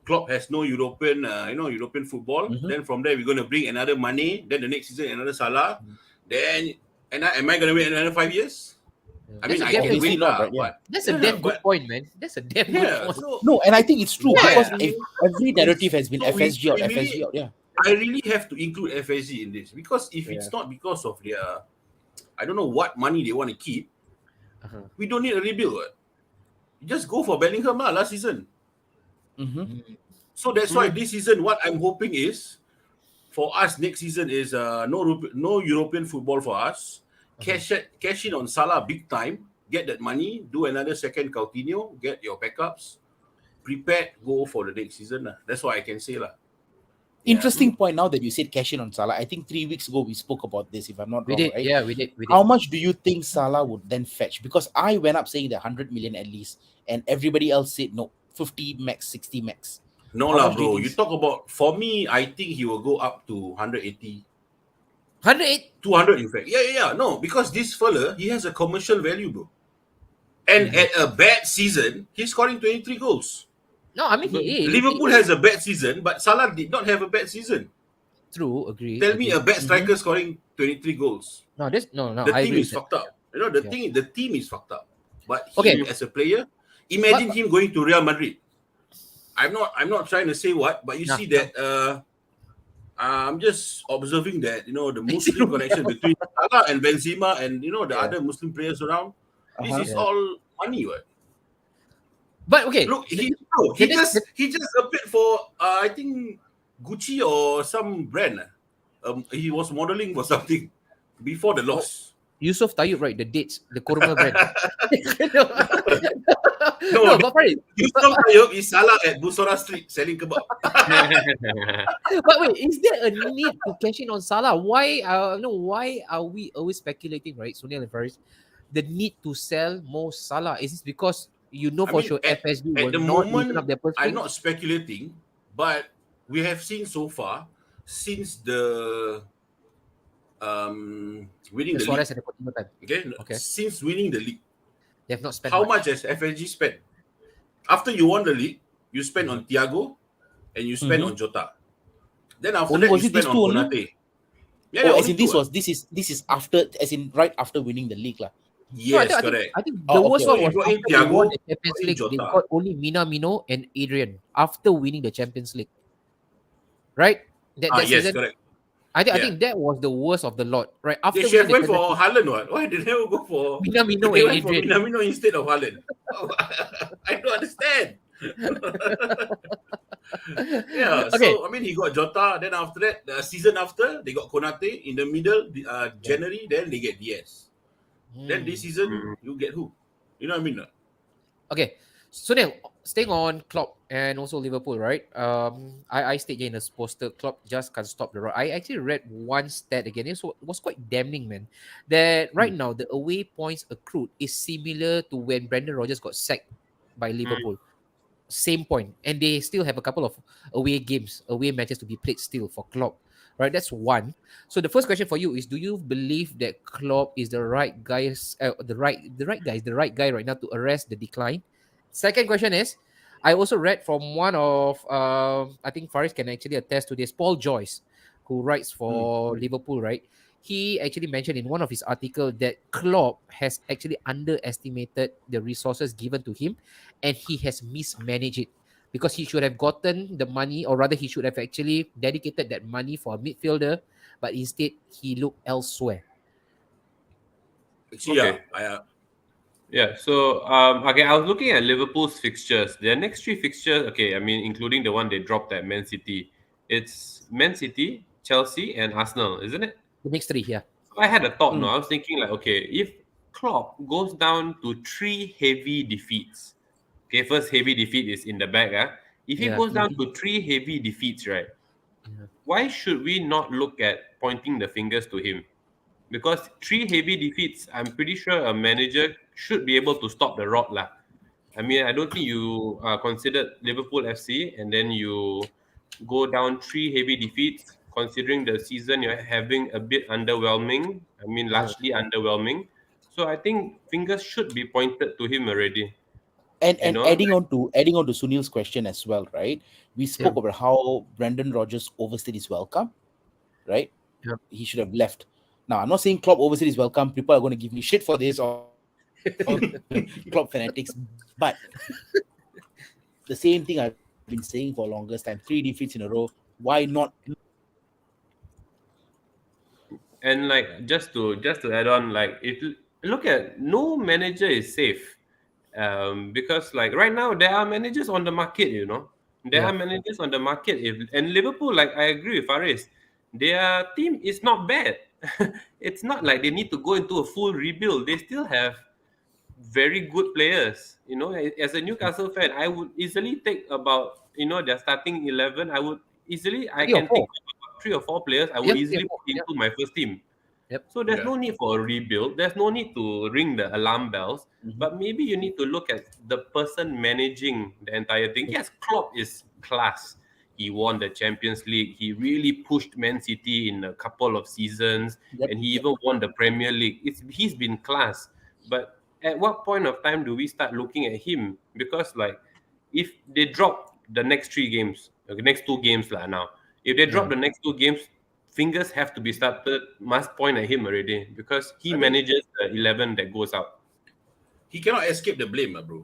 Klopp has no European, European football.
Mhm.
Then from there we're going to bring another Mane. Then the next season another Salah. Then am I going to wait another 5 years? I mean,
That's a
I
damn
can
obviously
wait
not,
lah,
right? Yeah.
but
That's a
Yeah,
damn good
but-
point, man. That's a damn good
yeah.
point.
So
No, and I think it's true
Yeah.
because if every narrative has been
So we-
FSG out,
we really-
FSG out, yeah.
I really have to include FSG in this because if it's not because of their, I don't know what money they want to keep,
Uh-huh.
we don't need a rebuild. What? You just go for Bellingham lah last season.
Mhm.
So that's why this season, what I'm hoping is, for us next season is no European football for us. Cash in on Salah big time, get that money, do another second Coutinho, get your backups, prepare, go for the next season lah. That's what I can say lah.
Interesting point now that you said cash in on Salah. I think 3 weeks ago we spoke about this, if I'm not
We
wrong,
did.
right?
Yeah, we did.
How much do you think Salah would then fetch? Because I went up saying that 100 million at least, and everybody else said no, 50 max, 60 max.
No
How
lah,
much do you
bro.
think-
You talk about, for me, I think he will go up to 180,
108.
200 in fact. Yeah. No, because this fella, he has a commercial value, bro. And at a bad season, he's scoring 23 goals.
No, I mean he is.
Liverpool has a bad season, but Salah did not have a bad season.
True. Agree.
Tell me a bad striker scoring 23 goals.
No, this no.
The
I
team
agree
is
with that.
fucked up. You know, the team is fucked up. But he,
Okay.
as a player, imagine him going to Real Madrid. I'm not trying to say what, but you
No,
see that I'm just observing that, the Muslim connection between Salah and Benzema and the other Muslim players around. This is all money, what?
But okay,
Look, he
this-
just appeared for I think Gucci or some brand. He was modeling for something before the loss.
Yusuf Tayyub, right? The dates, the Korma brand.
No,
no, but Farid,
Yusuf Tayyub is Salah at Bussorah Street selling kebab.
but wait, is there a need to cash in on Salah? Why are we always speculating, right, Sunil and Faris, the need to sell more Salah? Is this because
I
for
mean,
sure FSG
at
will
the
not
moment,
loosen up their purse
I'm
strings?
not speculating, but we have seen so far since the winning
The
the
Suarez
league.
and the Coutinho time.
Okay, since winning the league,
They have not spent
how much has FSG spent? After you won the league, you spent on Thiago and you spent on Jota. Then after
Only-
that,
was
you
it these
spent
two
on
only?
Konate.
Oh, as
only
in this
two,
was this is after, as in right after winning the league lah.
Yes,
I
correct.
think the
Oh,
worst
okay,
one
okay.
was
You got in
after they won
Thiago,
the Champions
got in
League. They
Jota.
got only Minamino and Adrian after winning the Champions League. Right? That
Yes,
season,
correct.
I
Yeah.
think that was the worst of the lot. Right? After
They should have
winning
went
the
for
Champions
Haaland, what? Why did they never go for
Minamino
they
and
went for
Adrian.
Minamino instead of Haaland? I don't understand. Yeah,
Okay.
so I mean, he got Jota. Then after that, the season after, they got Konate in the middle. January, then they get Diaz. Then this season,
Mm.
you get who? You know what I mean?
Okay. So now, staying on Klopp and also Liverpool, right? I stayed here in a poster. Klopp just can't stop the run. I actually read one stat again. It was quite damning, man. That right now the away points accrued is similar to when Brendan Rodgers got sacked by
Mm.
Liverpool. Same point, and they still have a couple of away matches to be played still for Klopp. Right, that's one. So the first question for you is: do you believe that Klopp is the right right guy right now to arrest the decline? Second question is: I also read from one of I think Faris can actually attest to this. Paul Joyce, who writes for Liverpool, right? He actually mentioned in one of his articles that Klopp has actually underestimated the resources given to him and he has mismanaged it because he should have gotten the money, or rather he should have actually dedicated that money for a midfielder, but instead he looked elsewhere.
Actually,
Okay. Yeah. So, okay, I was looking at Liverpool's fixtures. Their next three fixtures, okay, I mean, including the one they dropped at Man City. It's Man City, Chelsea, and Arsenal, isn't it?
The next three, yeah.
So I had a thought. No,
Mm.
I was thinking like, okay, if Klopp goes down to three heavy defeats, okay, first heavy defeat is in the back. If he
Yeah.
goes down to three heavy defeats, right?
Yeah.
Why should we not look at pointing the fingers to him? Because three heavy defeats, I'm pretty sure a manager should be able to stop the rot lah. I mean, I don't think you considered Liverpool FC and then you go down three heavy defeats. Considering the season you're having a bit underwhelming, I mean,
Yeah.
largely underwhelming. So I think fingers should be pointed to him already.
And
You
and
know,
adding on to Sunil's question as well, right? We
Yeah.
spoke about how Brendan Rodgers overstayed his welcome, right?
Yeah.
He should have left. Now, I'm not saying Klopp overstayed his welcome. People are going to give me shit for this, or Klopp fanatics, but the same thing I've been saying for longest time: three defeats in a row. Why not?
and like just to add on, like if you look at no manager is safe, because like right now there are managers on the market, there
Yeah.
are managers on the market. If and Liverpool, like I agree with Faris, their team is not bad. It's not like they need to go into a full rebuild. They still have very good players. As a Newcastle fan, I would easily take about their starting 11. I
Three or
can think
four.
of about 3 or 4 players I
Yeah,
would
three or
easily
four.
put
Yeah.
into my first team.
Yep.
So there's
Yeah.
no need for a rebuild. There's no need to ring the alarm bells.
Mhm.
But maybe you need to look at the person managing the entire thing. Yes, Klopp is class. He won the Champions League. He really pushed Man City in a couple of seasons,
Yep,
and he
yep.
even won the Premier League. He's been class. But at what point of time do we start looking at him? Because like, if they drop the next 3 games, the next 2 games lah now, if they drop
Yeah.
the next 2 games, fingers have to be started, must point at him already because he
I mean,
manages the 11 that goes out.
he cannot escape the blame, bro.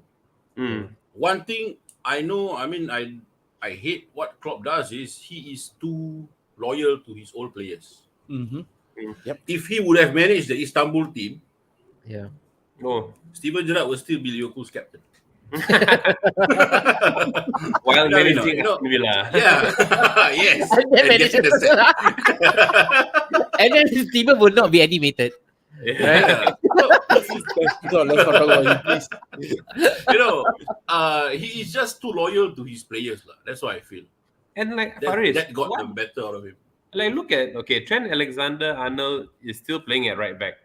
Mm.
One thing I know, I mean, I hate what Klopp does is he is too loyal to his old players.
Mm-hmm.
Mm.
Yep.
If he would have managed the Istanbul team,
Yeah.
Oh.
Steven Gerrard will still be Liverpool's captain.
While
No,
managing
you know,
Aston Villa.
Yeah, yes.
And then
And getting the sack.
And then Steven would not be animated.
Yeah.
Let's not talk about him, please.
He is just too loyal to his players. That's what I feel.
And like
That,
Faris,
that got
what-
the better out of him.
like look at Trent Alexander-Arnold is still playing at right back.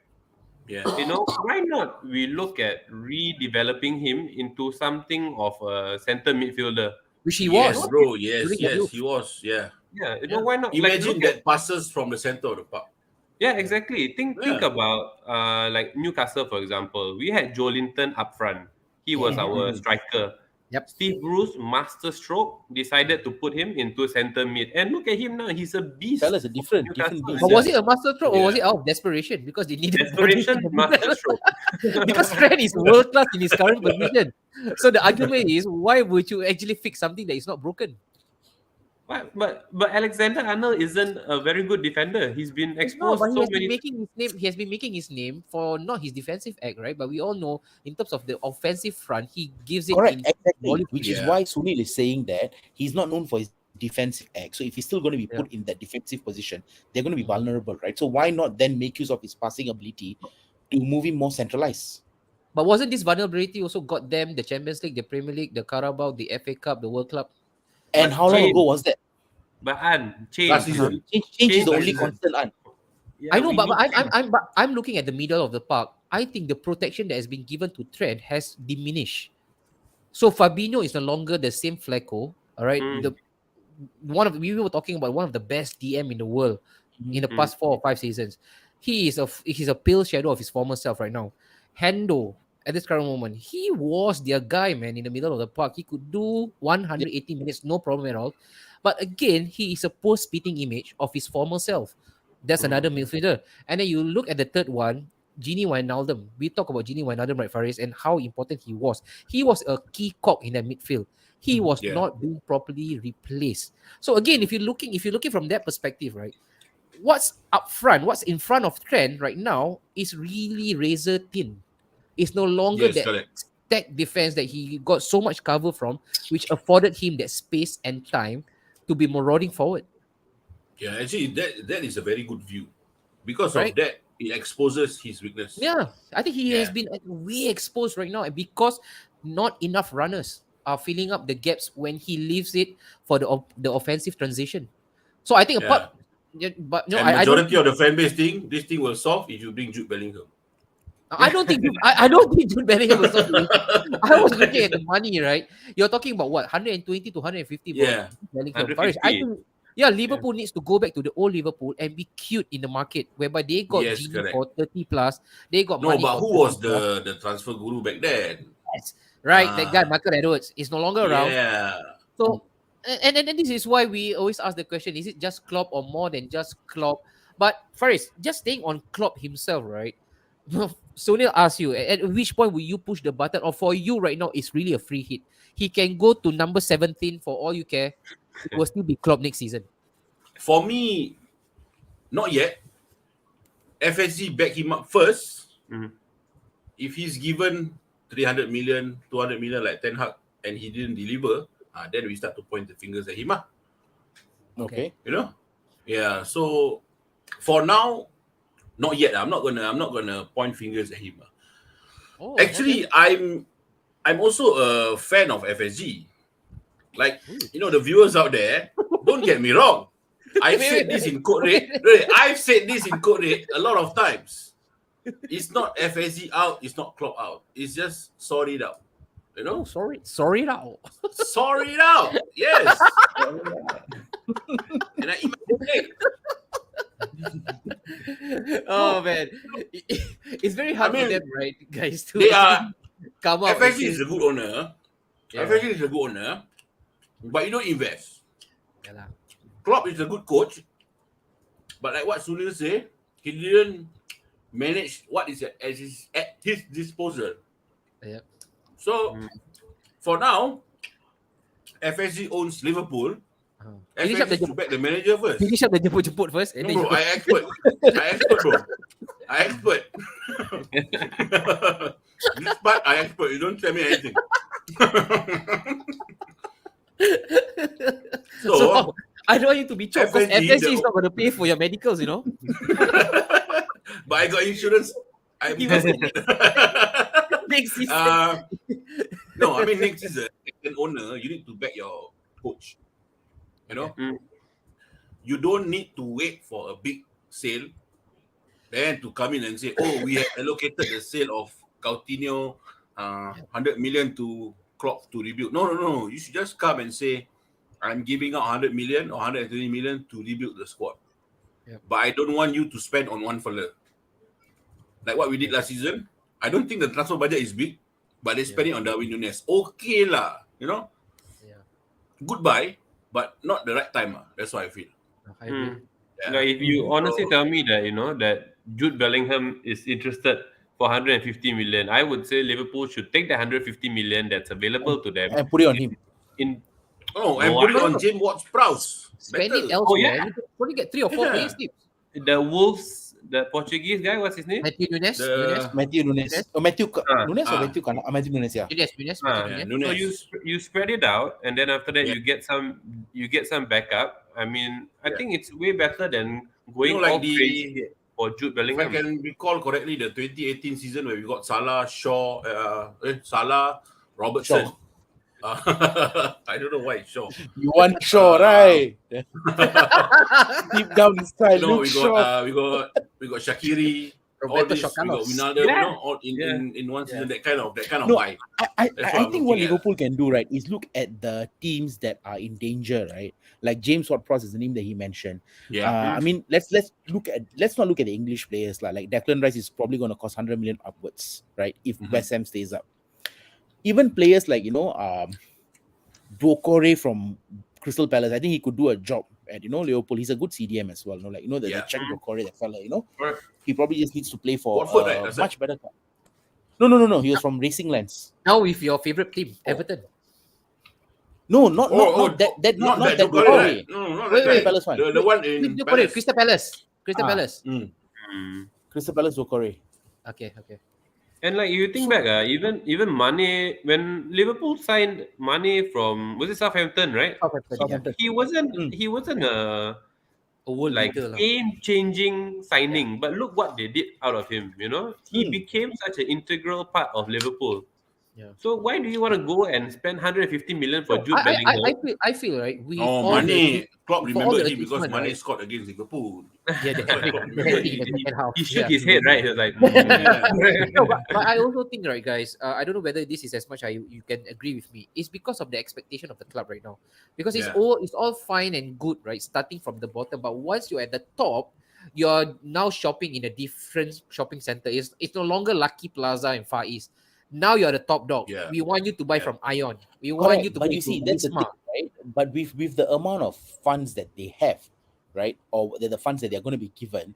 Yeah.
Why not we look at redeveloping him into something of a center midfielder?
Which he
Yes,
was.
bro. Yes,
During the
yes,
youth.
he was. Yeah.
Yeah,
Yeah.
why not?
Imagine
look
that passes from the center of the park.
Yeah, exactly. Think
Yeah.
about like Newcastle, for example. We had Joe Linton up front. He was our striker.
Yep.
Steve Bruce, master stroke, decided to put him into center mid. And look at him now. He's a beast.
Fella's a different
Newcastle.
beast.
But was it a master stroke or was
Yeah.
it out of desperation? Because they needed
Desperation,
money.
master stroke.
Because Trent is world class in his current position. So the argument is, why would you actually fix something that is not broken?
But Alexander Arnold isn't a very good defender. He's been
He's not,
exposed
but he
so
has been
many.
making his name. He has been making his name for not his defensive act, right? But we all know in terms of the offensive front, he gives it
Correct,
in
exactly.
volume.
Which is
Yeah.
why Sunil is saying that he's not known for his defensive act. So if he's still going to be put
Yeah.
in that defensive position, they're going to be
Mhm.
vulnerable, right? So why not then make use of his passing ability to move him more centralized?
But wasn't this vulnerability also got them the Champions League, the Premier League, the Carabao, the FA Cup, the World Club?
And
But
how long ago
change,
was that?
but
Last
change,
Uh-huh.
season.
Change is
change.
the
Last
only
season.
constant.
I
Yeah,
know,
we
but
need change.
I'm looking at the middle of the park. I think the protection that has been given to Trent has diminished. So Fabinho is no longer the same Flacco. All right,
Mm,
the one of we were talking about one of the best DM in the world in the
Mhm.
mm,
past 4 or 5 seasons. He's a pale shadow of his former self right now. Hendo at this current moment, he was their guy, man, in the middle of the park. He could do
Yeah.
180 minutes, no problem at all. But again, he is a post-spitting image of his former self. That's another midfielder. And then you look at the third one, Gini Wijnaldum. We talk about Gini Wijnaldum, right, Faris, and how important he was. He was a key cog in that midfield. He was
Yeah.
not being properly replaced. So again, if you're looking from that perspective, right, what's up front, what's in front of Trent right now is really razor thin. It's no longer
Yes,
that
correct.
stacked defense that he got so much cover from, which afforded him that space and time to be marauding forward,
Yeah, actually, that is a very good view. Because of
right?
that, it exposes his weakness.
Yeah, I think he has
Yeah.
been way exposed right now, and because not enough runners are filling up the gaps when he leaves it for the offensive transition. So I think
Yeah.
apart, yeah, but no,
And
I don't
majority
think
of the fan base think this thing will solve if you bring Jude Bellingham.
I don't think Jude Bellingham will solve the issue. I was looking at the money, right? You're talking about what 120 to 150 for
Yeah.
Bellingham. Farish, I
150.
think yeah,
Yeah.
Liverpool needs to go back to the old Liverpool and be cute in the market, whereby they got
Yes,
Genie
correct.
for 30 plus, they got
No,
money
but
for
who
30
was
plus.
the transfer guru back then?
Yes, right. That guy,
Ah,
Michael Edwards, is no longer around.
yeah.
So, and this is why we always ask the question: is it just Klopp or more than just Klopp? But Faris, just staying on Klopp himself, right? Sunil asked you, at which point will you push the button? Or for you right now, it's really a free hit. He can go to number 17 for all you care. It will still be Klopp next season.
For me, not yet. FSG back him up first.
Mhm.
If he's given 300 million, 200 million like Ten Hag and he didn't deliver, then we start to point the fingers at him.
Okay.
Okay.
You know? Yeah. So for now, not yet. I'm not gonna point fingers at him.
Oh,
Actually,
okay.
I'm also a fan of FSG. Like,
Ooh.
the viewers out there, don't get me wrong. I've
Wait,
said
wait,
this
wait.
in code rate. Really, I've said this in code rate a lot of times. It's not FSG out, it's not Klopp out. It's just sort it out. You
Oh,
know?
sorry now.
Sort it out. Yes. And I eat my cake.
Oh man, it's very hard
I
for
mean,
them, right, guys, to
They
actually
are
come out and
FSG
say,
is a good owner.
yeah,
FSG is a good owner, but you don't invest.
yeah lah.
Klopp is a good coach, but like what Sunil said, he didn't manage what is at his disposal.
Yeah.
So
Mm.
for now, FSG owns Liverpool.
Finish up
FSG should back the manager first.
finish up the jemput first, and
No,
then
bro,
you
I expert. I expert, bro. I expert. This part, I expert. You don't tell me anything.
so I don't want you to be choked because
FSG,
FSG is not going to pay for your medicals,
but I got insurance. I'm covered.
next season.
No, I mean next season, as an owner, you need to back your coach. You know,
Mm.
you don't need to wait for a big sale, then to come in and say, "Oh, we have allocated the sale of Coutinho, 100 million to Klopp to rebuild." No. You should just come and say, "I'm giving out 100 million or 120 million to rebuild the squad."
Yep.
But I don't want you to spend on one fella. Like what we did last season. I don't think the transfer budget is big, but they're spending on Darwin Núñez. Okay lah,
Yeah.
Goodbye, but not the right time. That's what I feel.
I agree.
Yeah.
Now, if you honestly
So-
tell me that that Jude Bellingham is interested for 150 million, I would say Liverpool should take the 150 million that's available to them
And put it on him.
in
Oh,
No,
and put it
no,
on
no.
James Ward-Prowse.
Spend it
Better.
elsewhere.
yeah.
You can probably get 3 or 4
Yeah.
players tips.
The Wolves, the Portuguese guy, what's his name?
Matthew Nunes,
The
Matthew Nunes.
Nunes.
Ah,
Nunes or
ah,
Matthew Nunes, yeah.
Matthew
ah.
yeah,
Nunes.
So
Nunes.
you spread it out, and then after that
Yeah.
you get some backup. I mean, I
Yeah.
think it's way better than
You know,
going
like
all crazy for Jude
if I
Bellingham.
can recall correctly, the 2018 season where we got Salah, Shaw, Salah, Robertson.
Shaw.
I don't know why it's Shaw.
You want Shaw, right? Deep down inside,
You know,
look Shaw.
we got Shaqiri, all
Roberto
this, we got
Carlos.
Wijnaldum,
Yeah.
all in one season. That kind of
No,
vibe.
I
That's what I'm
think what
looking at.
Liverpool can do, right, is look at the teams that are in danger, right? Like James Ward-Prowse is the name that he mentioned.
Yeah.
I mean, let's not look at the English players like Declan Rice is probably going to cost 100 million upwards, right? If
Mhm.
West Ham stays up. Even players like Doucouré from Crystal Palace, I think he could do a job at Liverpool. He's a good CDM as well. The
Yeah.
Czech Doucouré, that fella.
Correct.
He probably just needs to play for
Watford, right? That's
much better club. No. He was from Racing Lens.
Now with your favorite team, Everton.
No, not that
Doucouré,
Doucouré.
right? No, not
Wait,
that
wait.
guy.
Palace one.
The one in Palace.
Crystal Palace. Crystal
Ah.
Palace.
Mm.
Mm.
Crystal Palace Doucouré.
Okay.
And like you think back, even Mane, when Liverpool signed Mane from, was it Southampton, right?
Southampton.
He wasn't
Mm.
a
A world
like
beater lah.
game-changing signing, but look what they did out of him. He
Mm.
became such an integral part of Liverpool.
Yeah.
So why do you want to go and spend 150 million for
No,
Jude Bellingham?
I feel right. We
Oh,
all
Mane. Klopp
for all
remembered
the
him because
achievement,
Mane
right?
scored against Liverpool.
Yeah, the hat-trick in the second half.
He shook
Yeah.
his head, right? He was like,
Yeah.
No, but I also think, right, guys, I don't know whether this is as much you can agree with me. It's because of the expectation of the club right now. Because
Yeah.
it's all fine and good, right? Starting from the bottom, but once you're at the top, you're now shopping in a different shopping center. It's no longer Lucky Plaza in Far East. Now you're the top dog.
Yeah.
We want you to buy
Yeah.
from Ion. We want
Correct,
you to
but
go
you
to
see, that's the
Wisma.
thing, right? But with the amount of funds that they have, right, or the funds that they're going to be given,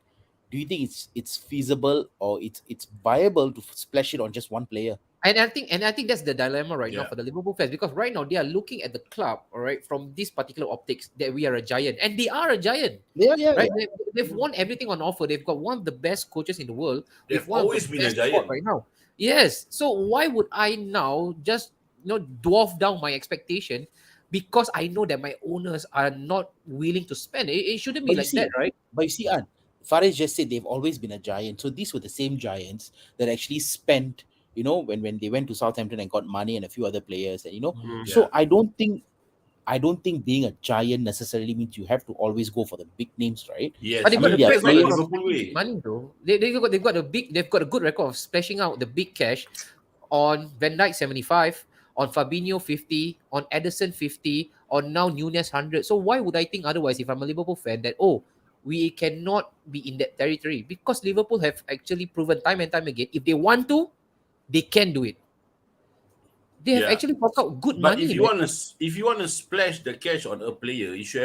do you think it's feasible or it's viable to splash it on just one player?
And I think that's the dilemma right now
Yeah.
for the Liverpool fans, because right now they are looking at the club, all right, from this particular optics that we are a giant, and they are a giant,
Yeah,
right? They've won everything on offer. They've got one of the best coaches in the world.
They've
with one of the
always been a
best squad
giant.
right now. Yes. So why would I now just dwarf down my expectation because I know that my owners are not willing to spend? It shouldn't be
But you
like
see,
that, right?
But you see, Fares just said they've always been a giant. So these were the same giants that actually spent, when they went to Southampton and got money and a few other players, and
Mm.
So I don't think being a giant necessarily means you have to always go for the big names, right?
Yes.
But they've
I
got
mean,
a
they are
great
players-
record of
Liverpool way.
spending money though. They've got a good record of splashing out the big cash on Van Dijk 75, on Fabinho 50, on Ederson 50, on now Nunes 100. So why would I think otherwise if I'm a Liverpool fan that we cannot be in that territory? Because Liverpool have actually proven time and time again, if they want to, they can do it. They have
Yeah.
actually forked out good
But
money.
if you want to splash the cash on a player, you should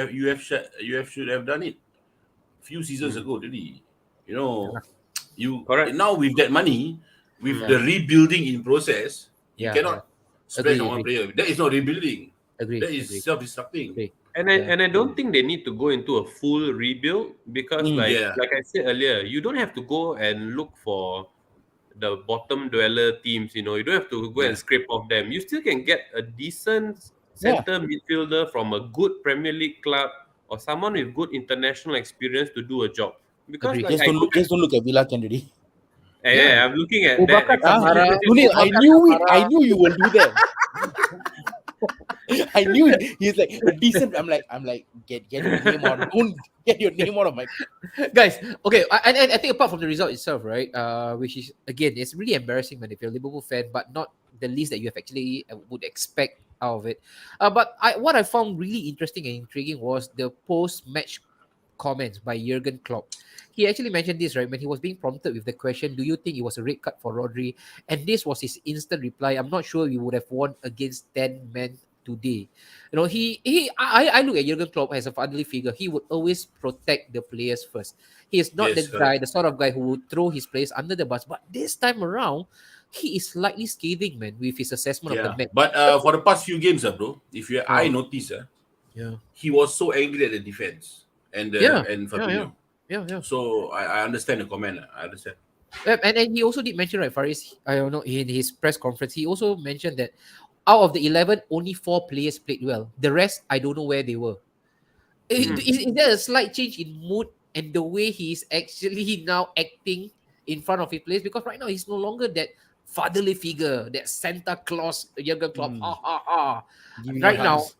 have done it a few seasons ago, really. You
Correct.
now with that money, with
Yeah.
the rebuilding in process, you
Yeah,
cannot splash
Agree,
on one
agree.
player. That is not rebuilding.
agree.
That is
agree.
self-destructing.
Agree.
And I don't think they need to go into a full rebuild because
Yeah.
like I said earlier, you don't have to go and look for the bottom dweller teams. You don't have to go and
Yeah.
scrape off them. You still can get a decent center midfielder from a good Premier League club or someone with good international experience to do a job. Because
Agree.
like
Just don't look at Villa Kennedy.
I'm looking at
Boubacar
that.
Kamara.
Sunil, I knew it. I knew you will do that. I knew it. He's like a decent. I'm like, get your name out. Don't get your name out of my.
Guys, okay, I think apart from the result itself, right, which is again, it's really embarrassing, man, if you're a Liverpool fan, but not the least that you have actually would expect out of it. But what I found really interesting and intriguing was the post-match comments by Jurgen Klopp. He actually mentioned this, right, when he was being prompted with the question, "Do you think it was a red card for Rodri?" And this was his instant reply: "I'm not sure we would have won against 10 men today." I look at Jurgen Klopp as a fatherly figure. He would always protect the players first. He is not
Yes,
the sort of guy who would throw his players under the bus. But this time around, he is slightly scathing, man, with his assessment of the match.
But for the past few games, bro, if you I notice,
Yeah.
he was so angry at the defense and
Yeah.
and
Yeah.
Fabinho.
Yeah.
So I understand the comment. I understand.
And he also did mention, right, Faris, I don't know, in his press conference, he also mentioned that out of the 11, only 4 players played well. The rest, I don't know where they were. Is there a slight change in mood and the way he's actually now acting in front of his players? Because right now, he's no longer that fatherly figure, that Santa Claus, Jurgen Klopp.
Mm.
Ha, ha, ha.
Giving
Right
hugs.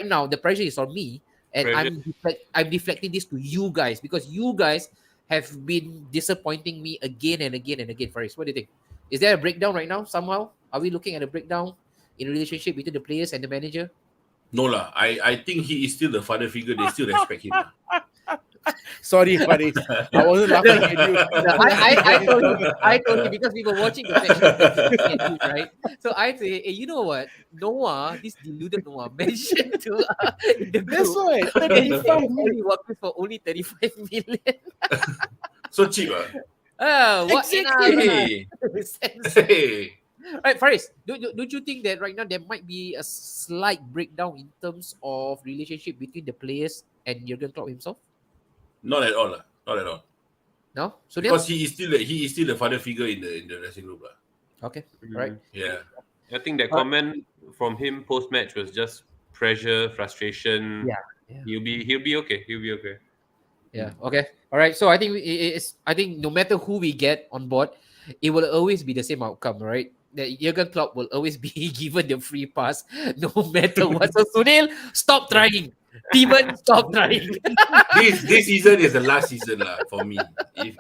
now, the pressure is on me, and
Pressure.
I'm deflecting this to you guys because you guys have been disappointing me again and again and again. Faris, what do you think? Is there a breakdown right now? Somehow, are we looking at a breakdown in relationship between the players and the manager?
No lah. I think he is still the father figure. They still respect him.
Sorry, Faris. I wasn't laughing at you.
No, I told him because we were watching the match, me and you, right? So I say, hey, you know what? Noah, this deluded Noah, mentioned to in the
That's
group
why.
that he
35
only working for only 35 million.
So cheap,
What
Exactly.
sense?
Hey.
Right, Faris, don't you think that right now there might be a slight breakdown in terms of relationship between the players and Jurgen Klopp himself?
Not at all, lah. Not at all.
No? So
Because he is still the father figure in the dressing room, lah.
okay, right.
Yeah.
I think that comment from him post match was just pressure, frustration.
Yeah.
He'll be okay. He'll be okay.
Yeah. Okay. All right. So I think I think no matter who we get on board, it will always be the same outcome, right? That Jurgen Klopp will always be given the free pass, no matter what. So Sunil, stop trying. Steven, stop trying.
This season is the last season, lah, for me. If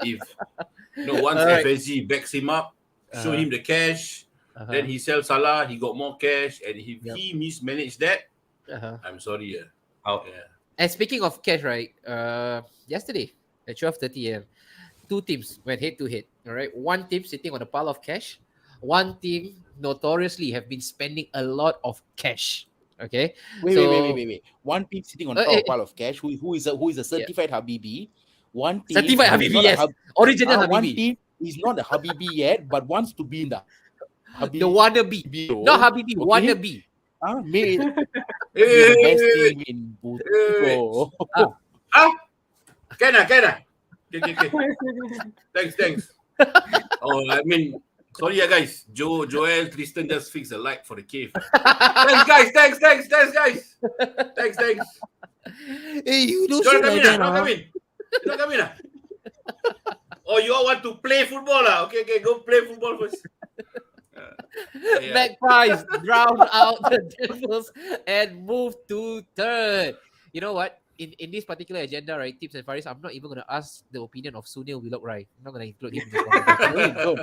once
Alright.
FSG backs him up, show him the cash, then he sells Salah, he got more cash, and if he mismanaged that, I'm sorry.
Out.
Yeah.
And speaking of cash, right? Yesterday at 12:30 a.m., 2 teams went head to head. All right, one team sitting on a pile of cash. One team notoriously have been spending a lot of cash. Okay.
Wait. One team sitting on top of a pile of cash who is a certified Habibi. One team
Certified
who is
Habibi,
not a
yes. Original
One
Habibi.
team is not a Habibi yet, but wants to be in the Habibi.
The wannabe.
role.
Not Habibi,
Okay.
wannabe.
Made
Hey,
the best
hey,
team in Bhutan.
Can I? Okay. Thanks. Oh, I mean, sorry, guys. Joel, Tristan just fixed a light for the cave. Thanks, guys. Thanks, guys. Thanks.
Hey, you don't
Don't
shoot
come
like
in,
that,
don't come in. Don't come in. Oh, you all want to play football, lah? Okay, go play football first. Yeah.
Magpies drown out the Devils and move to third. You know what? In this particular agenda, right, Tips and Faris, I'm not even going to ask the opinion of Sunil Willock, right? I'm not going to include him in this conversation.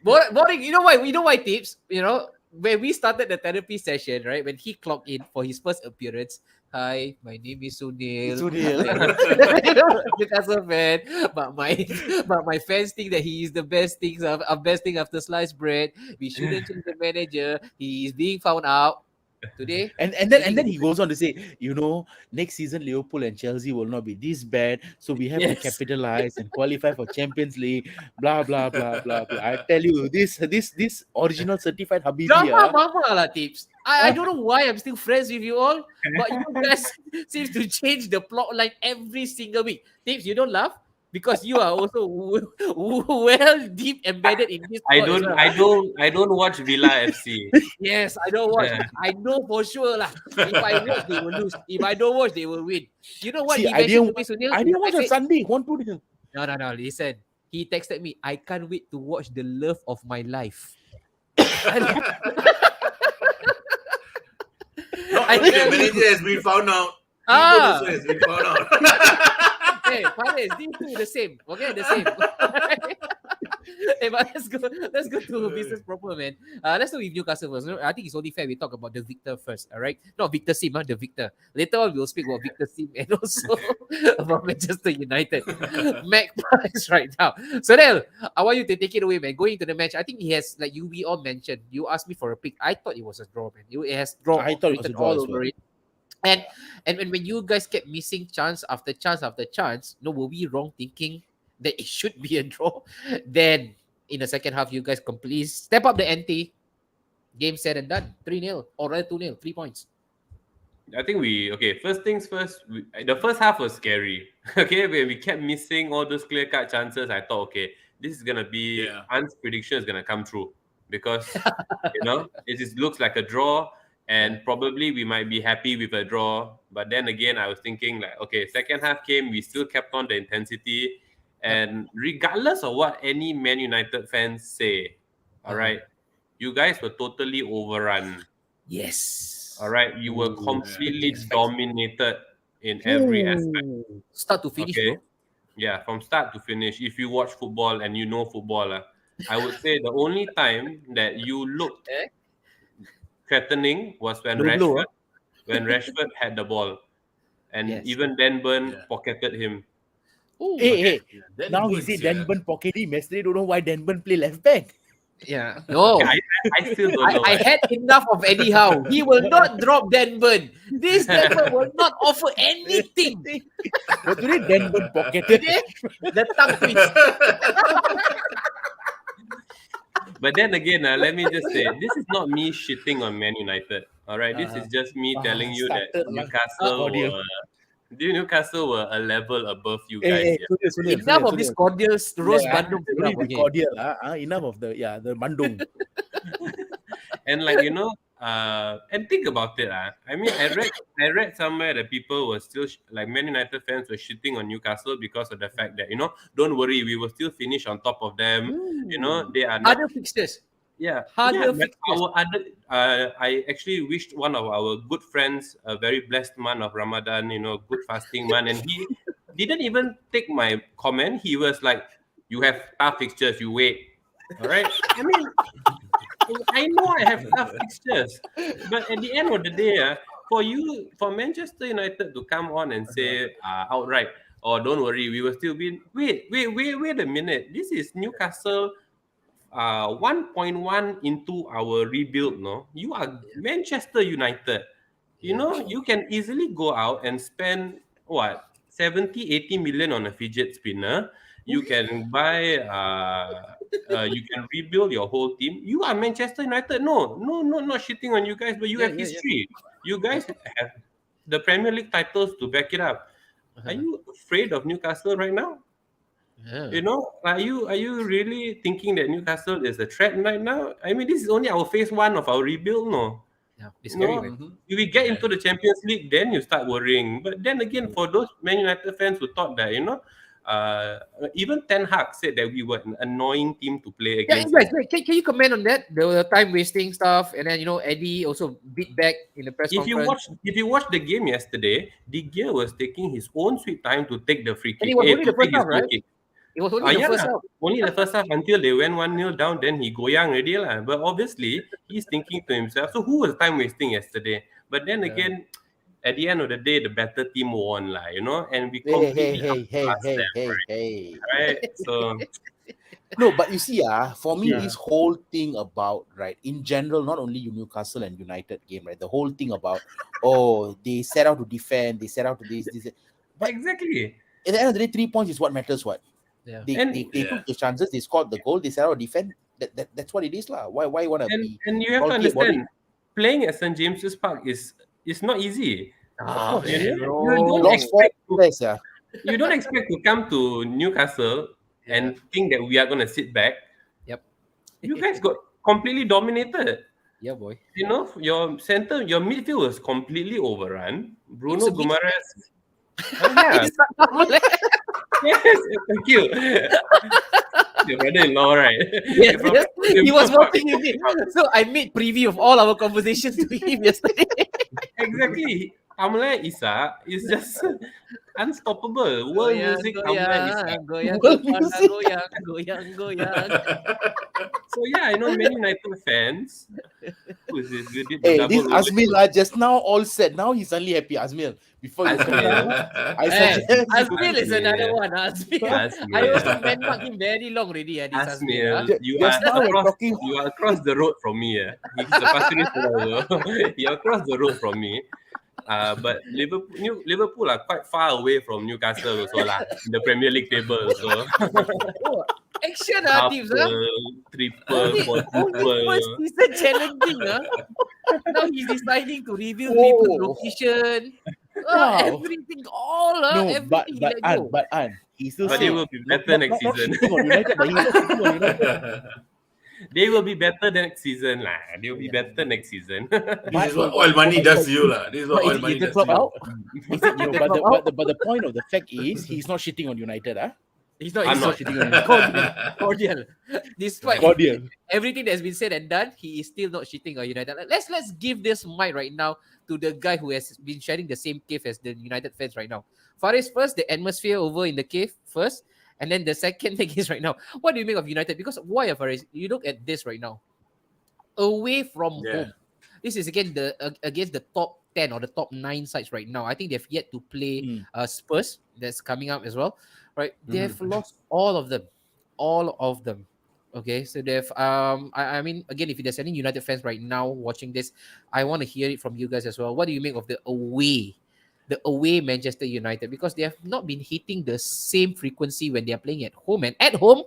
Boring. You know why, Tips? You know, when we started the therapy session, right, when he clocked in for his first appearance, hi, my name is Sunil. Newcastle fan, but my fans think that he is the best thing after sliced bread. We shouldn't change the manager. He is being found out today.
And then he goes on to say, next season Liverpool and Chelsea will not be this bad, so we have to
Yes.
capitalize and qualify for Champions League. Blah blah blah blah blah. I tell you, this original certified Habibi.
Drama mama lah, Tips. I don't know why I'm still friends with you all, but you guys seem to change the plot line every single week. Tips, you don't laugh because you are also well deep embedded in this.
I
plot as
don't
well.
I don't watch Villa FC.
Yes, I don't watch.
Yeah.
I know for sure lah. If I watch, they will lose. If I don't watch, they will win. You know what
See,
he
I
mentioned
didn't-
to me, Sunil?
I didn't watch on
said,
Sunday. Want to do
No. Listen, he texted me. I can't wait to watch the love of my life.
I think the manager has been found out. People also has been found out.
Hey, Faris, these two the same. Okay, the same. Hey, but let's go to business proper, man. Let's start with Newcastle first. I think it's only fair we talk about the Victor first, all right? Not Victor Sim, the Victor. Later on, we'll speak about Victor Sim and also about Manchester United. Magpies right now. So, Nel, I want you to take it away, man. Going into the match, I think he has, like we all mentioned, you asked me for a pick. I thought it was a draw, man. It has draw.
I thought it was a
written
draw
all
as
over
well.
it. And when you guys kept missing chance after chance after chance, were we wrong thinking that it should be a draw? Then in the second half, you guys completely step up the ante. Game said and done. 3-0 or rather 2-0, 3 points.
I think first things first, the first half was scary. Okay, when we kept missing all those clear-cut chances, I thought, okay, this is going to be, Ant's prediction is going to come true because, it just looks like a draw and probably we might be happy with a draw. But then again, I was thinking like, okay, second half came, we still kept on the intensity. And regardless of what any Man United fans say, all right, you guys were totally overrun.
Yes.
All right, you were completely dominated in every aspect.
Start to finish, bro.
Yeah, from start to finish. If you watch football and you know football, I would say the only time that you looked threatening was when Rashford had the ball, and even Dan Burn pocketed him.
Ooh,
Hey, now he said Dan Burn pocketed him. Yesterday, don't know why Dan Burn play left back.
Yeah, no.
I still don't know.
I had enough of Eddie Howe. He will not drop Dan Burn. This Dan Burn will not offer anything.
But today, Dan Burn pocketed him.
The tongue twist.
But then again, let me just say, this is not me shitting on Man United. All right, this is just me telling you that Newcastle were a level above you guys.
Enough of this cordial roast bandung.
Cordial, enough of the bandung.
And and think about it. I mean, I read somewhere that people were still like Man United fans were shitting on Newcastle because of the fact that don't worry, we will still finish on top of them. They are not
other fixtures.
Harder fixtures. I actually wished one of our good friends a very blessed month of Ramadan. Good fasting month, and he didn't even take my comment. He was like, "You have tough fixtures. You wait." All right. I mean, I know I have tough fixtures, but at the end of the day, for Manchester United to come on and say outright, "Oh, don't worry, we will still win." Wait a minute. This is Newcastle 1.1 into our rebuild. No, you are Manchester United. You can easily go out and spend 70-80 million on a fidget spinner. You can buy you can rebuild your whole team. You are Manchester United. No, not shitting on you guys, but you have history. You guys have the Premier League titles to back it up. Are you afraid of Newcastle right now? Are you really thinking that Newcastle is a threat right now? I mean, this is only our phase 1 of our rebuild, no?
Yeah, it's scary.
If we get into the Champions League, then you start worrying. But then again, for those Man United fans who thought that, even Ten Hag said that we were an annoying team to play against.
Can you comment on that? The time wasting stuff, and then Eddie also beat back in the press conference.
If you watch the game yesterday, De Gea was taking his own sweet time to take the free kick.
And it was only the first half, right? It was only the first half.
Only the first half until they went 1-0 down, then he goyang already lah. But obviously, he's thinking to himself, so who was time wasting yesterday? But then again, at the end of the day, the better team won lah, and we completely outclassed them, right? So
no, but you see, for me, this whole thing about, right, in general, not only Newcastle and United game, right, the whole thing about, they set out to defend, they set out to this.
But exactly.
At the end of the day, 3 points is what matters.
Yeah.
They took the chances, they scored the goal, they set out to defend. That's what it is lah. Why you want to be?
And you have to understand, playing at St James's Park is not easy. You don't expect to come to Newcastle and think that we are going to sit back.
Yep.
You guys got completely dominated.
Yeah, boy.
Your midfield was completely overrun. Bruno Guimaraes. Yes, thank you. Your brother-in-law, right?
Yes. He was watching it. So I made preview of all our conversations to him yesterday.
Exactly. Amla Isa is just unstoppable. World music.
Goyang.
So I know many United fans. Who is this?
This Azmil just now all said. Now he's only happy. Azmil. Before you
Azmil is another one. Azmil. I also landmark him very long already.
Azmil, you are across the road from me. He's a Pasir Ris Pulau. You're across the road from me. But Liverpool are quite far away from Newcastle also lah, in the Premier League table. So
action, teams,
triple,
Only
quadruple.
first season challenging, Now he's deciding to reveal people's
Oh.
location.
Wow.
Everything, all,
No,
everything he let go.
he still
But
said
they will be better next
not
season.
shitting on United. He's not shitting on United.
They will be better next season lah. They will be better next season.
This is what oil money does to you, lah. This is what oil
Is
money
it
does to you.
Is it, but the point of the fact is he's not shitting on United,
He's not.
I'm
He's
not.
not shitting on him. Cordial. Despite
Cordial.
everything that's been said and done, he is still not shitting on United. Let's give this mic right now to the guy who has been sharing the same cave as the United fans right now. Faris first, the atmosphere over in the cave first, and then the second thing is right now. What do you make of United? Because why, Faris? You look at this right now. Away from home. This is again against the top 10 or the top 9 sides right now. I think they've yet to play Spurs. That's coming up as well. Right, they have lost all of them. Okay, so they've I mean, again, if there's any United fans right now watching this, I want to hear it from you guys as well. What do you make of the away Manchester United? Because they have not been hitting the same frequency when they are playing at home, and at home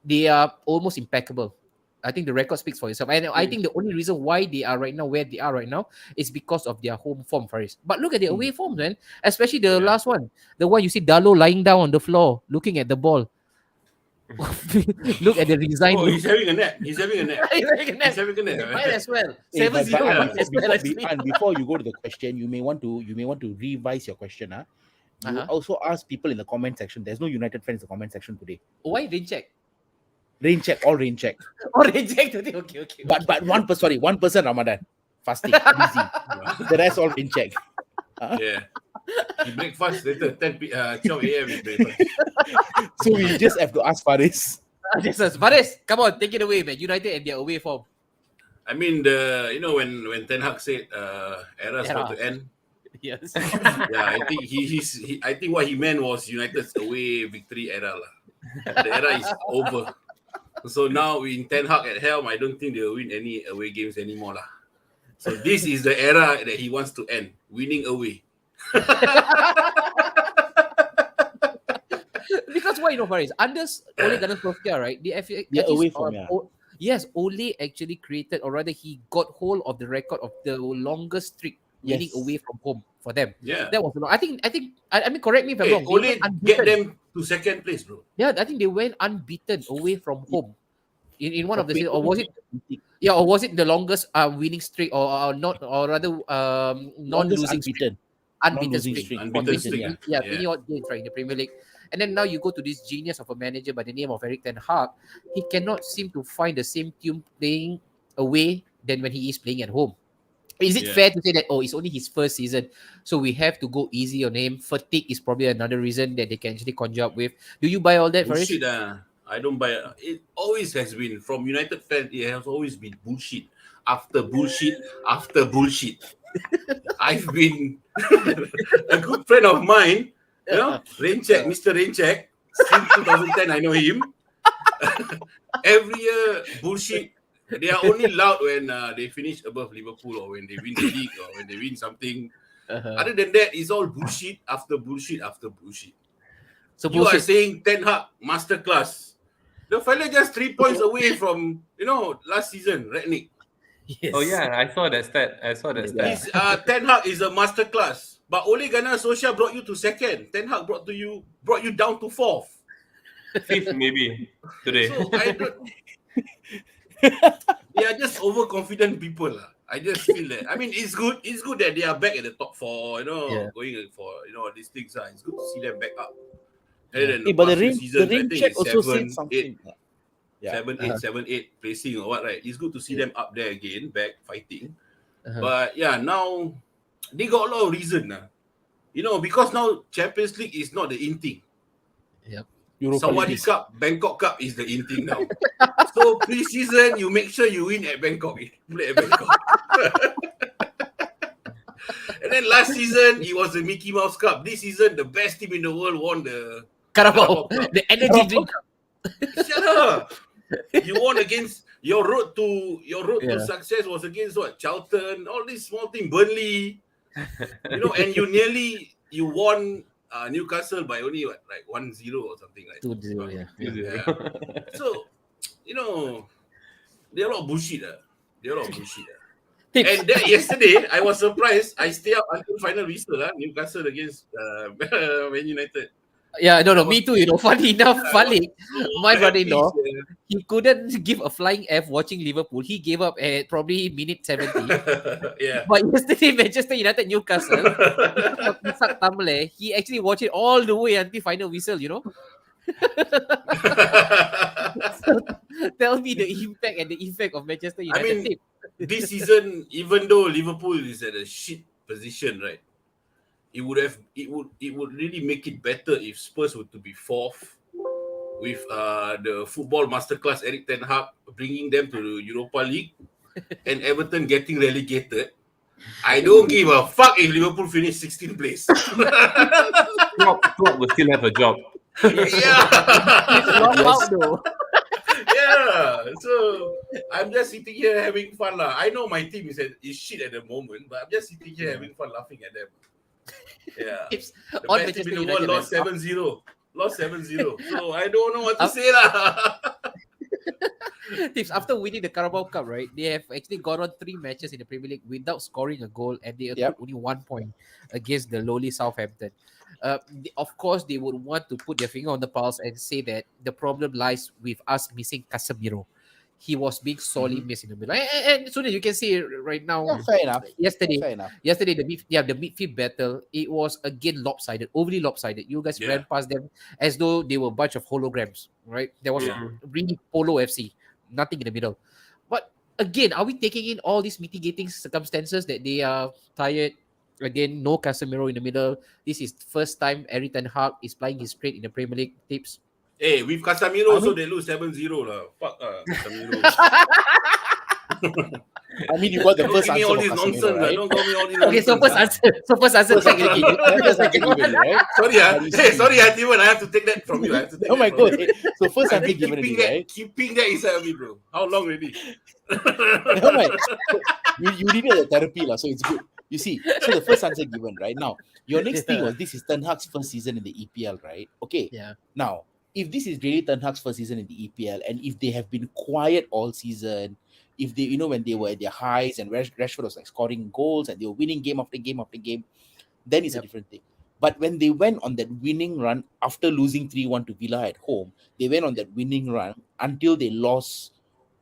they are almost impeccable. I think the record speaks for itself. And I think the only reason why they are right now where they are right now is because of their home form, Faris. But look at the away form, man. Especially the last one. The one you see Dalo lying down on the floor, looking at the ball. Look at the resigned
Oh,
look.
he's having a nap. He's having a nap.
He's having a nap.
He's having a nap.
Might as well.
Hey,
7-0
but
might as well as me.
and before you go to the question, you may want to revise your question. You also ask people in the comment section. There's no United fans in the comment section today.
Why rain check?
Rain check, all rain check.
Or rain check today? Okay.
But one person Ramadan fasting, busy. The rest all rain check.
Yeah. He breakfast later 12 a.m. he breakfast.
So we just have to ask Faris.
Faris, come on, take it away, man. United and their away form.
I mean, when Ten Hag said era's about to end.
Yes.
Yeah, I think I think what he meant was United's away victory era lah. The era is over. So now in Ten Hag at helm, I don't think they'll win any away games anymore lah. So this is the era that he wants to end, winning away.
Because why, Faris? Under Ole Gunnar Solskjaer, right? The
away form,
yes, Ole actually created, or rather, he got hold of the record of the longest streak winning away from home for them.
Yeah,
that was long. I mean, correct me if I'm wrong.
Ole get them to second place, bro.
Yeah, I think they went unbeaten away from home in one of the seasons, or was it? Yeah, or was it the longest winning streak, or not, or rather non-losing streak? Unbeaten streak. Yeah, 20 odd games, right, in the Premier League. And then now you go to this genius of a manager by the name of Erik ten Hag. He cannot seem to find the same tune playing away than when he is playing at home. Is it fair to say that, it's only his first season, so we have to go easy on him? Fatigue is probably another reason that they can actually conjure up with. Do you buy all that, Faris?
Bullshit, I don't buy it. It always has been, from United fans, it has always been bullshit. After bullshit, after bullshit. I've been a good friend of mine, Raincheck, Mr. Raincheck, since 2010, I know him. Every year, bullshit. They are only loud when they finish above Liverpool, or when they win the league, or when they win something. Other than that, it's all bullshit after bullshit after bullshit. So you are saying Ten Hag masterclass. The fella just 3 points away from, last season, Redknapp.
Yes.
Oh yeah, I saw that stat.
Ten Hag is a masterclass. But Ole Gunnar Solskjaer brought you to second. Ten Hag brought you down to fourth.
Fifth maybe today.
So I don't. They are just overconfident people. I just feel that. I mean, it's good. It's good that they are back at the top four. Going for these things. It's good to see them back up.
But the rain check also said something.
7-8 placing or what, right? It's good to see them up there again, back fighting. But now they got a lot of reason. Because now Champions League is not the in thing.
Yep.
Sawadee Cup, Bangkok Cup is the in thing now. So pre-season, you make sure you win at Bangkok. Play at Bangkok. And then last season, it was the Mickey Mouse Cup. This season, the best team in the world won the
Carabao, the energy drink.
Shut up. You won against your road to success was against what? Charlton, all these small teams, Burnley. And you won Newcastle by only like 1-0 or something like.
2-0, yeah.
Yeah. So, you know, they're a lot of bullshit. They're a lot of bullshit.
Tips.
And that yesterday, I was surprised. I stay up until final whistle. Newcastle against Man United.
Yeah, no,
I was
me too. You know, funny enough, Falik,
so
my
happy,
brother-in-law,
yeah.
he couldn't give a flying F watching Liverpool. He gave up at probably minute 70.
Yeah.
But yesterday, Manchester United Newcastle, because of Isak Tamle, he actually watched it all the way until final whistle, you know. So tell me the impact and the effect of Manchester
I
United.
mean, this season, even though Liverpool is at a shit position, right? It would really make it better if Spurs were to be fourth with the football masterclass Eric Ten Hag bringing them to the Europa League and Everton getting relegated. I don't give a fuck if Liverpool finish 16th place.
Klopp will still have a job.
It's not
Yeah.
out though.
Yeah. So I'm just sitting here having fun. I know my team is shit at the moment, but I'm just sitting here having fun laughing at them. Yeah.
Tips
The
on
best team
Manchester
in the world
United.
lost 7-0. Lost 7-0. So I don't know what to say lah.
Tips after winning the Carabao Cup, right? They have actually gone on 3 matches in the Premier League without scoring a goal, and they accrued only 1 point against the lowly Southampton. Of course, they would want to put their finger on the pulse and say that the problem lies with us missing Casemiro. He was being sorely missed in the middle, and so that you can see right now.
Yeah, fair enough.
Yesterday,
Fair enough.
the midfield battle, it was again lopsided, overly lopsided. You guys ran past them as though they were a bunch of holograms, right? There was really Polo FC, nothing in the middle. But again, are we taking in all these mitigating circumstances that they are tired? Again, no Casemiro in the middle. This is first time Eric Ten Hag is playing his straight in the Premier League. Tips.
Hey, with Casemiro also they lose 7-0 lah. Fuck Casemiro.
I mean, you got the
Don't
first
give me
answer
all
for
this
Casemiro,
nonsense.
right?
Don't give me all this
Okay, so
nonsense.
first answer.
First answer given, first answer given, right?
Sorry, hey, sorry, Tiwan. I have to take that from you. I have to take
Oh my
that from
god!
you.
So first
I've
answer
been
given
keeping
already,
that,
right?
keeping that inside of me, bro. How long already?
Oh my! You needed a therapy lah, so it's good. You see, so the first answer given right now. Your next thing was this is Ten Hag's first season in the EPL, right? Okay.
Yeah.
Now, if this is really Ten Hag's first season in the EPL, and if they have been quiet all season, if they, when they were at their highs and Rashford was like scoring goals and they were winning game after game after game, then it's a different thing. But when they went on that winning run after losing 3-1 to Villa at home, they went on that winning run until they lost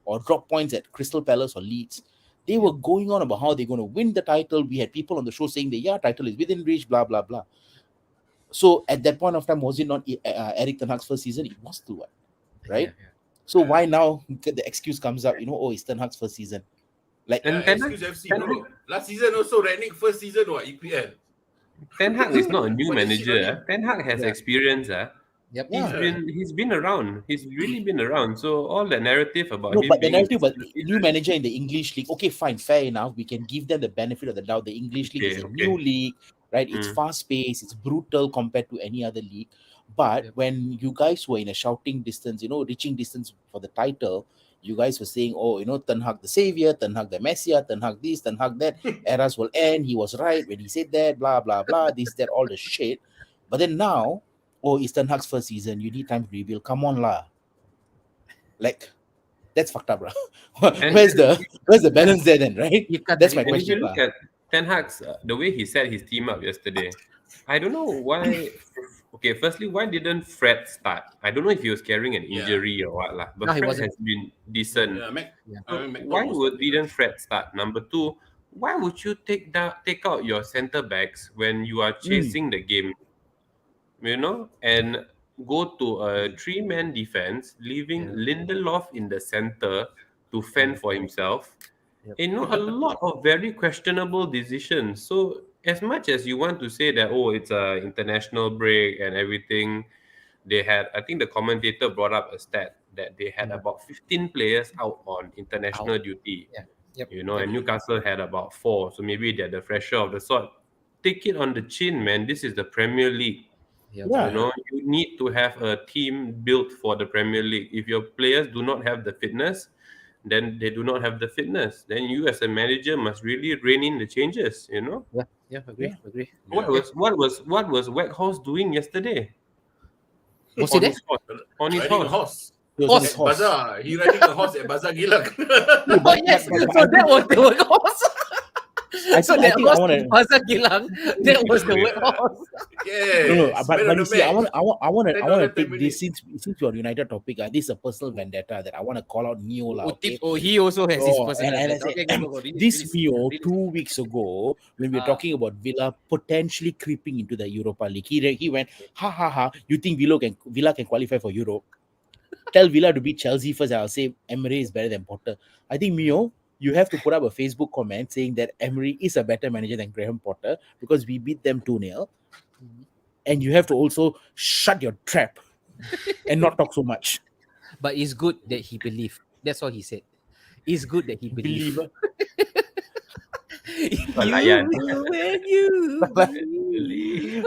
or dropped points at Crystal Palace or Leeds. They were going on about how they're going to win the title. We had people on the show saying that, title is within reach, blah, blah, blah. So at that point of time, was it not Eric Ten Hag's first season? It was too, right?
Yeah.
So why now the excuse comes up, it's Ten Hag's first season? Like,
And
Excuse FC, bro. Last season also, Ranick first season what EPL.
Ten Hag is not a new
What is
manager.
he
Ten Hag has experience.
Yep.
He's been around. He's really been around. So all the narrative about
no,
him
but the
being
narrative, but new manager in the English league, okay, fine, fair enough. We can give them the benefit of the doubt. The English league is a new league, right? It's fast paced, it's brutal compared to any other league. But when you guys were in a shouting distance, reaching distance for the title, you guys were saying, Ten Hag the savior, Ten Hag the messiah, Ten Hag this, Ten Hag that, eras will end. He was right when he said that, blah, blah, blah, this, that, all the shit. But then now, it's Ten Hag's first season. You need time to rebuild. Come on, lah. Like, that's fucked up, bro. Where's the balance there then, right? That's my
And if you
question.
look at Ten Hag's, the way he set his team up yesterday, I don't know why. Okay, firstly, why didn't Fred start? I don't know if he was carrying an injury or what, lah. But
No, he
Fred
wasn't.
has been decent.
Yeah,
Why didn't Fred start? Number two, why would you take out your centre backs when you are chasing the game? And go to a 3-man defense, leaving Lindelof in the center to fend for himself. A lot of very questionable decisions. So as much as you want to say that, it's a international break and everything, they had, I think the commentator brought up a stat that they had about 15 players out on international duty. And Newcastle had about 4. So maybe they're the fresher of the sort. Take it on the chin, man. This is the Premier League. You need to have a team built for the Premier League. If your players do not have the fitness, then they do not have the fitness. Then you as a manager must really rein in the changes.
Yeah, agree.
What was Weghorst doing yesterday
Was he
on
there?
his horse? On his
Riding a
horse.
horse.
He was on his
At
horse.
Bazaar. He riding a horse at Bazaar Gilang.
No,
Oh yes, so that was the workhorse. So
I
that
think I
was
wanna-
Pasar Gilang. That was the
Yeah.
workhorse.
Yes.
No,
Man
but
of
you
the
see, I
match.
want to
$10,
take
10
this since you're on United topic. This is a personal vendetta that I want to call out Neo lah. Okay.
He also has his
Oh,
personal.
and I
vendetta.
said,
Okay, go. Release,
this
release,
Mio
release.
2 weeks ago when we were talking about Villa potentially creeping into the Europa League, he went ha ha ha. You think Villa can qualify for Europe? Tell Villa to beat Chelsea first. I'll say Emery is better than Potter. I think Mio, you have to put up a Facebook comment saying that Emery is a better manager than Graham Potter because we beat them 2-0. And you have to also shut your trap and not talk so much.
But it's good that he believed. That's all he said. It's good that he believed.
Believer.
Palayan.
When you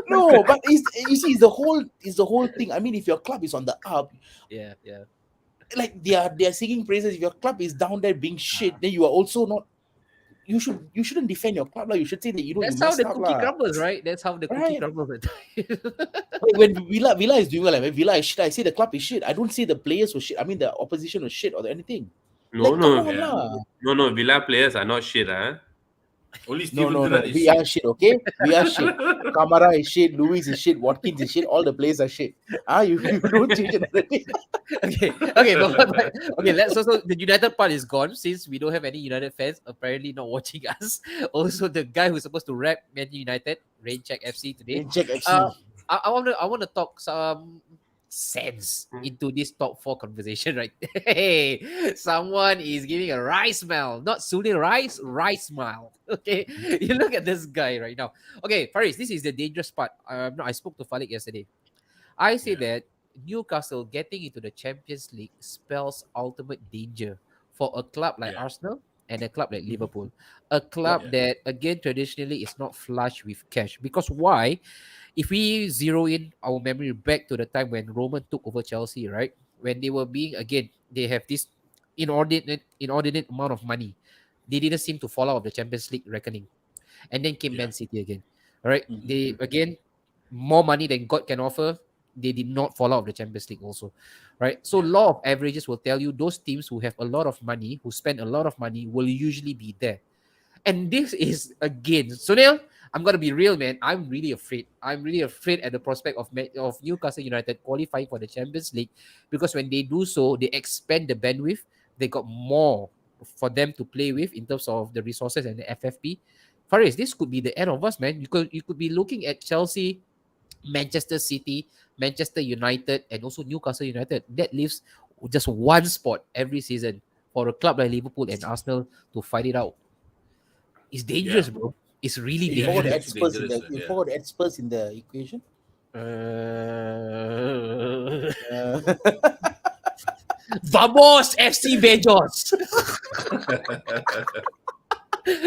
No, but you see, it's the whole thing. I mean, if your club is on the up,
yeah.
like they are singing praises. If your club is down there being shit, then you are also not. You shouldn't defend your club, lah. You should say that
That's
you
how
messed
the
up,
cookie
lah.
crumbles, right? That's how the cookie
Right.
crumbles.
Like when Villa is doing well, like when Villa is shit, I say the club is shit. I don't say the players were shit. I mean the opposition was shit or anything.
No,
Like,
no,
come on,
yeah.
lah.
no. Villa players are not shit, huh?
Only
No,
Steven
no.
Gerrard is
We are shit, okay? We are shit. Kamara is shit. Luis is shit. Watkins is shit. All the players are shit. You don't change it.
okay, but okay. Let's also the United part is gone since we don't have any United fans apparently not watching us. Also, the guy who's supposed to rep Man United, Raincheck FC today.
Check FC.
I want to talk some sense into this top 4 conversation, right? Hey, someone is giving a rice smile, not Sunil rice smile. Okay, you look at this guy right now. Okay, Faris, this is the dangerous part. No, I spoke to Falik yesterday. I say that Newcastle getting into the Champions League spells ultimate danger for a club like
Yeah.
Arsenal and a club like Liverpool. A club that, again, traditionally is not flush with cash. Because why? If we zero in our memory back to the time when Roman took over Chelsea, right? When they were being, again, they have this inordinate amount of money. They didn't seem to fall out of the Champions League reckoning. And then came
Yeah.
Man City again. All right.
Mhm.
They, again, more money than God can offer. They did not fall out of the Champions League also. Right. So law of averages will tell you those teams who have a lot of money, who spend a lot of money, will usually be there. And this is, again, Sunil, I'm gonna be real, man. I'm really afraid. I'm really afraid at the prospect of Newcastle United qualifying for the Champions League, because when they do so, they expand the bandwidth. They got more for them to play with in terms of the resources and the FFP. Faris, this could be the end of us, man. You could be looking at Chelsea, Manchester City, Manchester United, and also Newcastle United. That leaves just one spot every season for a club like Liverpool and Arsenal to fight it out. It's dangerous, bro. It's really
You
Yeah,
forgot to add
it's
Spurs in
dangerous,
the
yeah.
forgot to add Spurs in the equation.
Vamos FC Bejos.
You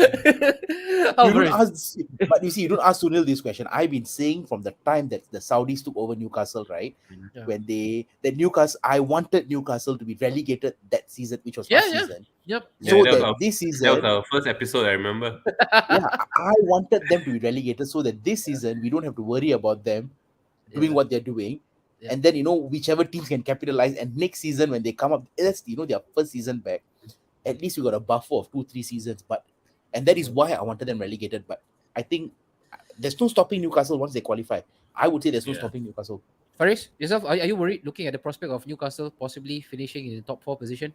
don't ask, but you see, you don't ask Sunil this question. I've been saying from the time that the Saudis took over Newcastle, right?
Yeah.
When Newcastle, I wanted Newcastle to be relegated that season, which was last season.
Yep.
So
that was
that
our-
this
That was
season,
our first episode, I remember.
I wanted them to be relegated so that this season we don't have to worry about them doing what they're doing.
Yeah.
And then whichever teams can capitalize. And next season when they come up, that's their first season back. At least we got a buffer of 2-3 seasons. And that is why I wanted them relegated. But I think there's no stopping Newcastle once they qualify. I would say there's no
Yeah.
stopping Newcastle.
Faris, yourself, are you worried looking at the prospect of Newcastle possibly finishing in the top 4 position?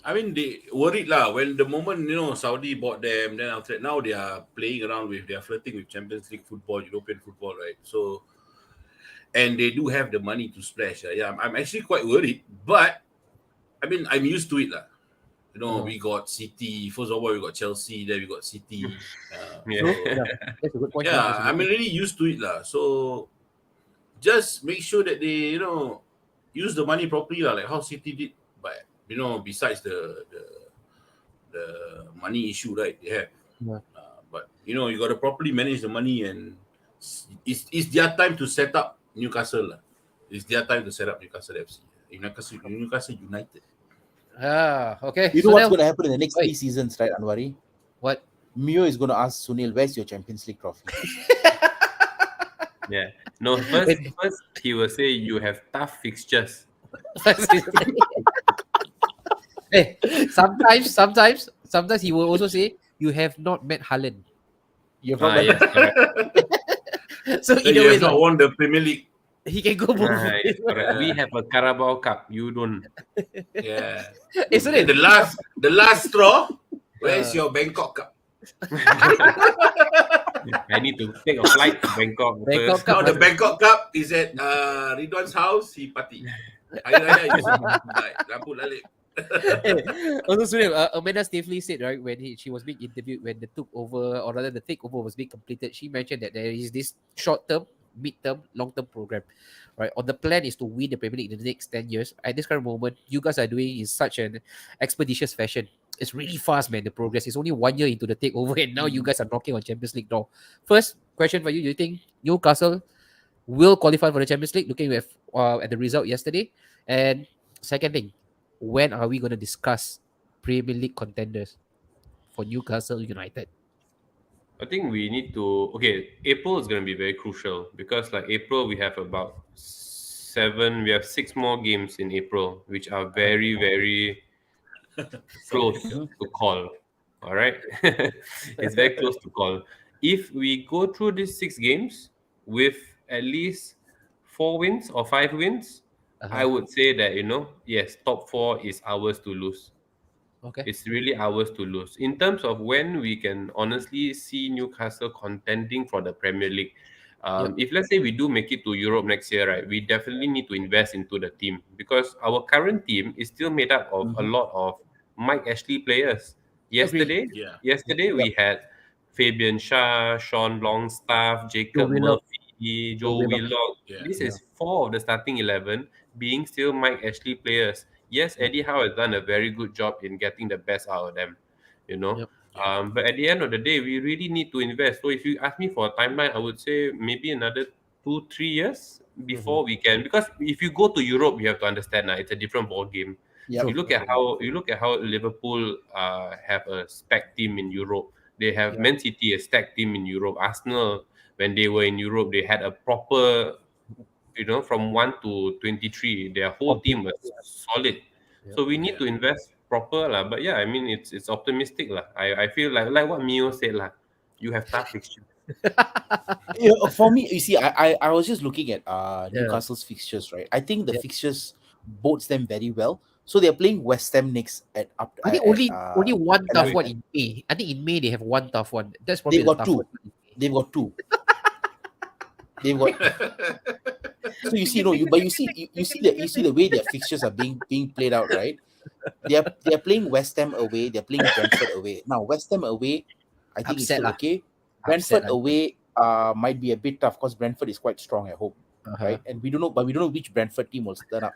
I mean, they worried lah when the moment Saudi bought them. Then after that, now they are playing around they are flirting with Champions League football, European football, right? So, and they do have the money to splash. Yeah, I'm actually quite worried, but I mean, I'm used to it lah. We got City. First of all, we got Chelsea. Then we got City.
Yeah.
That's a good point.
Yeah,
That's a good
I'm
point.
really used to it lah. So, just make sure that they use the money properly lah, like how City did. But besides the money issue, right? They have.
Yeah.
But you got to properly manage the money, and it's their time to set up Newcastle lah. It's their time to set up Newcastle FC. Newcastle United.
Okay.
You
So
know what's
now,
going to happen in the next
Oi.
3 seasons, right, Anwari?
what?
Mio is going to ask Sunil, where's your Champions League trophy?
Yeah. No, first he will say you have tough fixtures.
Hey, sometimes he will also say you have not met Haaland.
You have not met
Yes, correct.
So
So
either
you
way,
have not won the Premier League.
he can go both
Yes,
ways.
correct. We have a Carabao Cup. You don't.
Yeah.
Hey,
And
Sunil,
the last straw. Where's your Bangkok Cup?
I need to take a flight to Bangkok
Bangkok
first.
Cup.
Now the Bangkok Cup is at Ridwan's house. He party. Hari Raya is like rambut lalik.
Also, Sunil, Amanda Staveley said, right, when she was being interviewed, when the took over, or rather the takeover was being completed, she mentioned that there is this short-term, mid-term, long-term program, right? On the plan is to win the Premier League in the next 10 years. At this current moment, you guys are doing in such an expeditious fashion. It's really fast, man, the progress. It's only 1 year into the takeover, and now you guys are knocking on Champions League door. First question for you, do you think Newcastle will qualify for the Champions League, looking at the result yesterday? And second thing, when are we going to discuss Premier League contenders for Newcastle United?
I think we need to. Okay, April is going to be very crucial because, like, April we have about we have 6 more games in April, which are very, very close to call. All right, it's very close to call. If we go through these 6 games with at least 4 wins or 5 wins, I would say that yes, top 4 is ours to lose.
Okay.
It's really ours to lose. In terms of when we can honestly see Newcastle contending for the Premier League, if let's say we do make it to Europe next year, right, we definitely need to invest into the team because our current team is still made up of a lot of Mike Ashley players. Yesterday,
Yeah.
we had Fabian Shah, Sean Longstaff, Jacob
Willock.
Murphy,
Joe
Joe
Willock.
Willock.
Yeah.
This is 4 of the starting 11 being still Mike Ashley players. Yes, Eddie Howe has done a very good job in getting the best out of them, you know.
Yep.
But at the end of the day, we really need to invest. So if you ask me for a timeline, I would say maybe another 2-3 years before we can. Because if you go to Europe, you have to understand that it's a different ball game.
Yep.
You look at how Liverpool have a stacked team in Europe. They have Man City a stacked team in Europe. Arsenal, when they were in Europe, they had a proper, from 1 to 23, their whole team was solid. So we need to invest proper lah. But yeah, I mean it's optimistic lah. I feel like what Mio said lah. You have tough fixtures.
For me, you see, I was just looking at Newcastle's fixtures, right? I think the fixtures bodes them very well. So they're playing West Ham next at up.
I think only one
at
tough
the-
one in May. I think in May they have one tough one. That's probably
They've
the
got
tough
2.
one.
They've got 2. They've got. So you see, you see the way their fixtures are being played out, right? They're playing West Ham away. They're playing Brentford away. Now West Ham away, I think
Upset
it's
lah.
still okay.
Upset
Brentford
lah.
away might be a bit tough because Brentford is quite strong at home, right? And we don't know which Brentford team will turn up.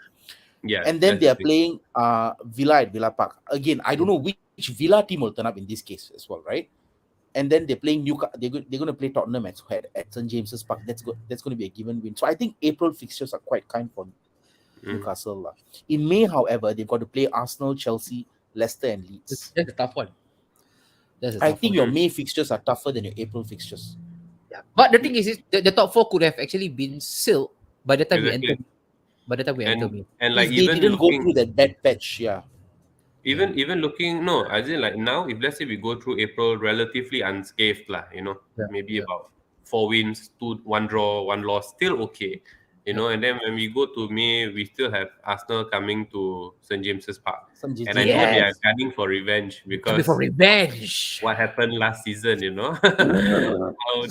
Yeah.
And then
that's
they are
the thing.
playing Villa at Villa Park. Again, I don't know which Villa team will turn up in this case as well, right? And then they're playing Newcastle. They're going to play Tottenham at St James's Park. That's going to be a given win. So I think April fixtures are quite kind for Newcastle lah. In May, however, they've got to play Arsenal, Chelsea, Leicester, and Leeds.
That's a tough one.
I think your May fixtures are tougher than your April fixtures.
Yeah. But the thing is the top 4 could have actually been sealed by the time we
Exactly.
enter. By the time we enter May.
And like
If they
even
didn't go
looking,
through that bad patch,
even looking, no, as in like now, if let's say we go through April relatively unscathed lah, maybe about 4 wins, 1 draw, 1 loss, still okay. And then when we go to May, we still have Arsenal coming to St James's Park. And I know they are gunning for revenge because
For revenge.
what happened last season, how